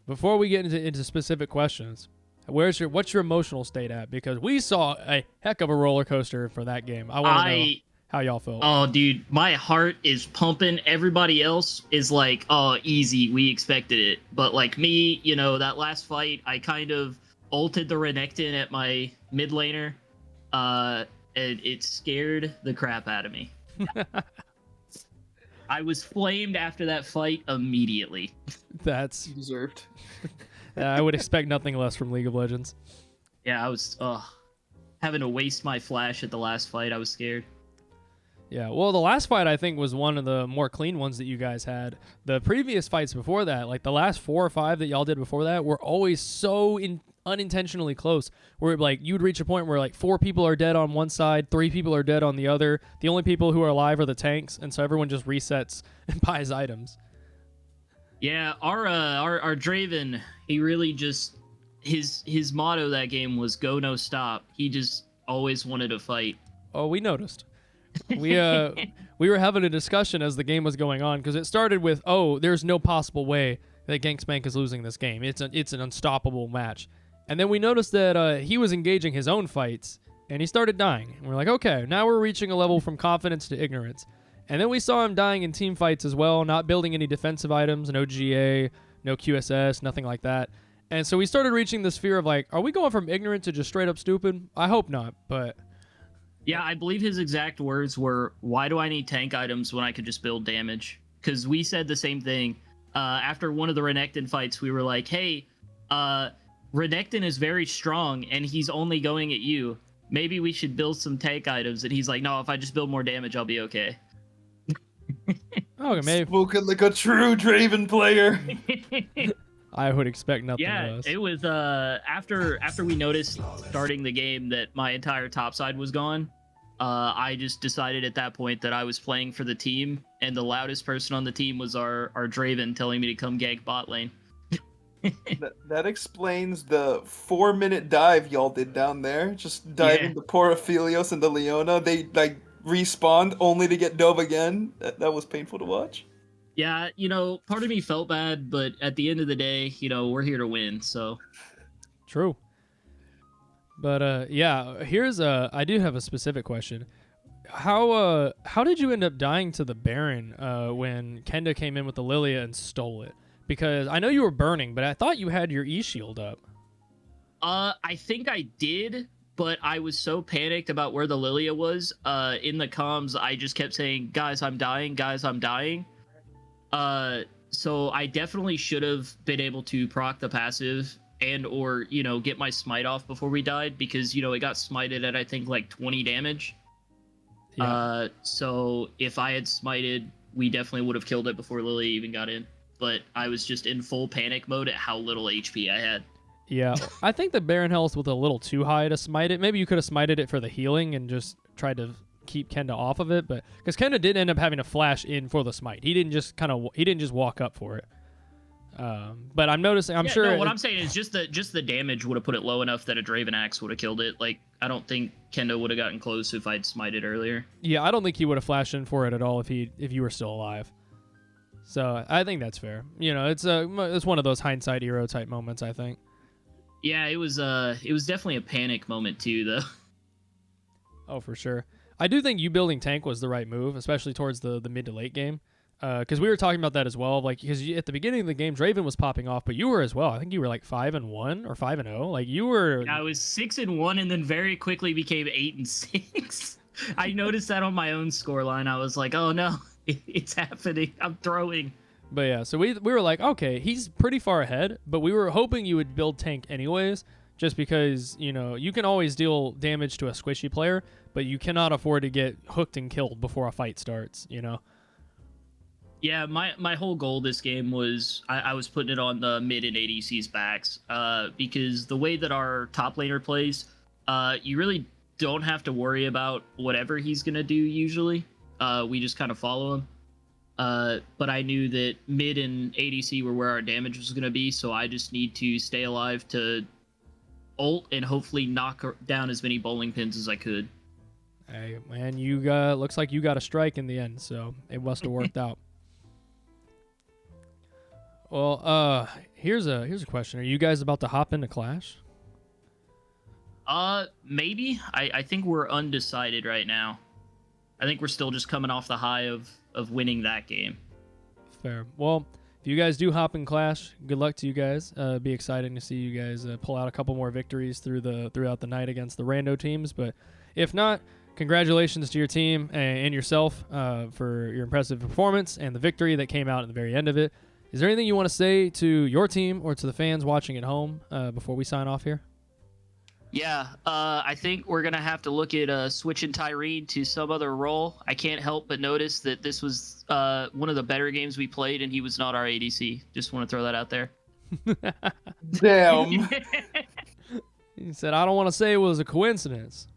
Speaker 2: Before we get into specific questions, what's your emotional state at? Because we saw a heck of a roller coaster for that game. I want to know how y'all felt.
Speaker 4: Oh, dude, my heart is pumping. Everybody else is like, oh, easy. We expected it. But like me, that last fight, I kind of ulted the Renekton at my mid laner. And it scared the crap out of me. I was flamed after that fight immediately.
Speaker 2: That's
Speaker 3: deserved.
Speaker 2: I would expect nothing less from League of Legends.
Speaker 4: Yeah, I was having to waste my flash at the last fight. I was scared.
Speaker 2: Yeah, well, the last fight I think was one of the more clean ones that you guys had. The previous fights before that, like the last 4 or 5 that y'all did before that, were always so unintentionally close. Where like you'd reach a point where like 4 people are dead on one side, 3 people are dead on the other. The only people who are alive are the tanks, and so everyone just resets and buys items.
Speaker 4: Yeah, our Draven, he really just his motto that game was go no stop. He just always wanted to fight.
Speaker 2: Oh, we noticed. We were having a discussion as the game was going on because it started with, oh, there's no possible way that Gank Spank is losing this game. It's an unstoppable match. And then we noticed that he was engaging his own fights and he started dying. And we're like, okay, now we're reaching a level from confidence to ignorance. And then we saw him dying in team fights as well, not building any defensive items, no GA, no QSS, nothing like that. And so we started reaching this fear of like, are we going from ignorant to just straight up stupid? I hope not, but...
Speaker 4: Yeah, I believe his exact words were, why do I need tank items when I could just build damage? Because we said the same thing. After one of the Renekton fights, we were like, hey, Renekton is very strong, and he's only going at you. Maybe we should build some tank items. And he's like, no, if I just build more damage, I'll be okay.
Speaker 2: Okay, maybe.
Speaker 3: Spoken like a true Draven player.
Speaker 2: I would expect nothing less.
Speaker 4: It was after we noticed starting the game that my entire top side was gone. I just decided at that point that I was playing for the team, and the loudest person on the team was our Draven telling me to come gank bot lane.
Speaker 3: that explains the 4-minute dive y'all did down there. Just diving the poor Aphelios and the Leona. They like respawned only to get dove again. That was painful to watch.
Speaker 4: Yeah, part of me felt bad, but at the end of the day, we're here to win, so.
Speaker 2: True. But yeah, I do have a specific question. How did you end up dying to the Baron when Kenda came in with the Lilia and stole it? Because I know you were burning, but I thought you had your E-shield up.
Speaker 4: I think I did, but I was so panicked about where the Lilia was. In the comms, I just kept saying, guys, I'm dying, guys, I'm dying. So I definitely should have been able to proc the passive and or, get my smite off before we died because, it got smited at, I think, like 20 damage. Yeah. So if I had smited, we definitely would have killed it before Lily even got in. But I was just in full panic mode at how little HP I had.
Speaker 2: Yeah, I think the Baron health was a little too high to smite it. Maybe you could have smited it for the healing and just tried to keep Kenda off of it, but because Kenda did end up having to flash in for the smite, he didn't just walk up for it. But I'm noticing, I'm sure.
Speaker 4: No, what I'm saying is just the damage would have put it low enough that a Draven Axe would have killed it. Like I don't think Kenda would have gotten close if I'd smited earlier.
Speaker 2: Yeah, I don't think he would have flashed in for it at all if you were still alive. So I think that's fair. It's one of those hindsight hero type moments, I think.
Speaker 4: Yeah, it was definitely a panic moment too, though.
Speaker 2: Oh, for sure. I do think you building tank was the right move, especially towards the mid to late game. Because we were talking about that as well. Like, because at the beginning of the game, Draven was popping off, but you were as well. I think you were like 5-1 or 5-0. Like you were.
Speaker 4: Yeah, I was 6-1, and then very quickly became 8-6. I noticed that on my own scoreline. I was like, oh no, it's happening. I'm throwing.
Speaker 2: But yeah, so we were like, okay, he's pretty far ahead, but we were hoping you would build tank anyways, just because you can always deal damage to a squishy player, but you cannot afford to get hooked and killed before a fight starts.
Speaker 4: Yeah, my whole goal this game was I was putting it on the mid and ADC's backs because the way that our top laner plays, you really don't have to worry about whatever he's going to do usually. We just kind of follow him. But I knew that mid and ADC were where our damage was going to be, so I just need to stay alive to ult and hopefully knock down as many bowling pins as I could.
Speaker 2: Hey, man, you got looks like you got a strike in the end, so it must have worked out. Well, here's a question. Are you guys about to hop into Clash?
Speaker 4: Maybe. I think we're undecided right now. I think we're still just coming off the high of winning that game.
Speaker 2: Fair. Well, if you guys do hop in Clash, good luck to you guys. Be exciting to see you guys pull out a couple more victories throughout the night against the rando teams. But if not, congratulations to your team and yourself for your impressive performance and the victory that came out at the very end of it. Is there anything you want to say to your team or to the fans watching at home before we sign off here?
Speaker 4: Yeah, I think we're going to have to look at switching Tyrene to some other role. I can't help but notice that this was one of the better games we played, and he was not our ADC. Just want to throw that out there.
Speaker 3: Damn.
Speaker 2: He said, I don't want to say it was a coincidence,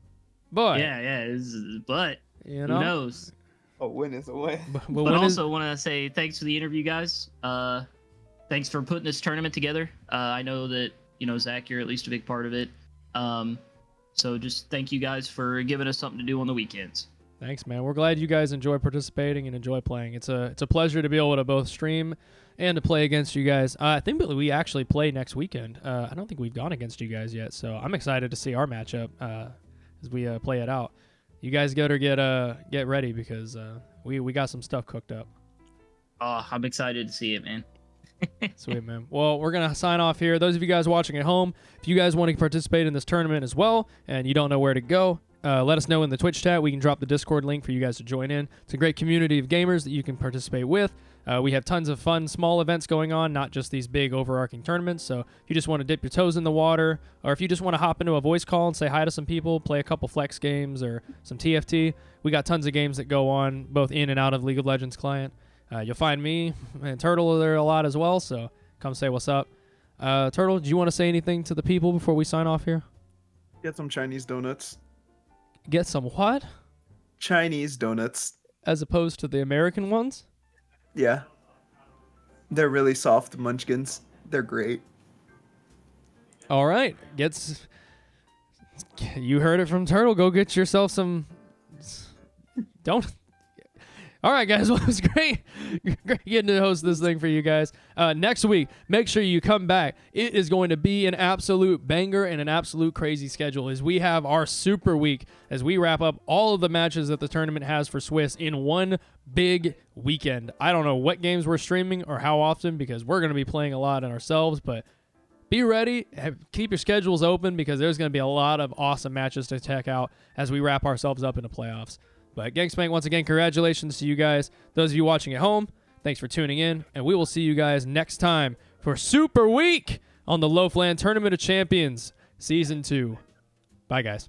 Speaker 2: but...
Speaker 4: Yeah, but
Speaker 2: you know?
Speaker 4: Who knows?
Speaker 3: A win is a win.
Speaker 4: But also want to say thanks for the interview, guys. Thanks for putting this tournament together. I know that, Zach, you're at least a big part of it. So just thank you guys for giving us something to do on the weekends.
Speaker 2: Thanks, man. We're glad you guys enjoy participating and enjoy playing. It's a pleasure to be able to both stream and to play against you guys. I think that we actually play next weekend. I don't think we've gone against you guys yet, so I'm excited to see our matchup as we play it out. You guys better get ready because we got some stuff cooked up.
Speaker 4: Oh, I'm excited to see it, man.
Speaker 2: Sweet, man. Well, we're going to sign off here. Those of you guys watching at home, if you guys want to participate in this tournament as well and you don't know where to go, let us know in the Twitch chat. We can drop the Discord link for you guys to join in. It's a great community of gamers that you can participate with. We have tons of fun small events going on, not just these big overarching tournaments. So if you just want to dip your toes in the water, or if you just want to hop into a voice call and say hi to some people, play a couple flex games or some TFT, we got tons of games that go on both in and out of League of Legends client. You'll find me and Turtle there a lot as well, so come say what's up. Turtle, do you want to say anything to the people before we sign off here?
Speaker 3: Get some Chinese donuts.
Speaker 2: Get some what?
Speaker 3: Chinese donuts.
Speaker 2: As opposed to the American ones?
Speaker 3: Yeah. They're really soft munchkins. They're great.
Speaker 2: All right. You heard it from Turtle. Go get yourself some... Don't... All right, guys. Well, it was great getting to host this thing for you guys. Next week, make sure you come back. It is going to be an absolute banger and an absolute crazy schedule as we have our super week as we wrap up all of the matches that the tournament has for Swiss in one big weekend. I don't know what games we're streaming or how often because we're going to be playing a lot in ourselves, but be ready. Keep your schedules open because there's going to be a lot of awesome matches to check out as we wrap ourselves up into playoffs. But Gank Spank, once again, congratulations to you guys. Those of you watching at home, thanks for tuning in. And we will see you guys next time for Super Week on the Loafland Tournament of Champions Season 2. Bye, guys.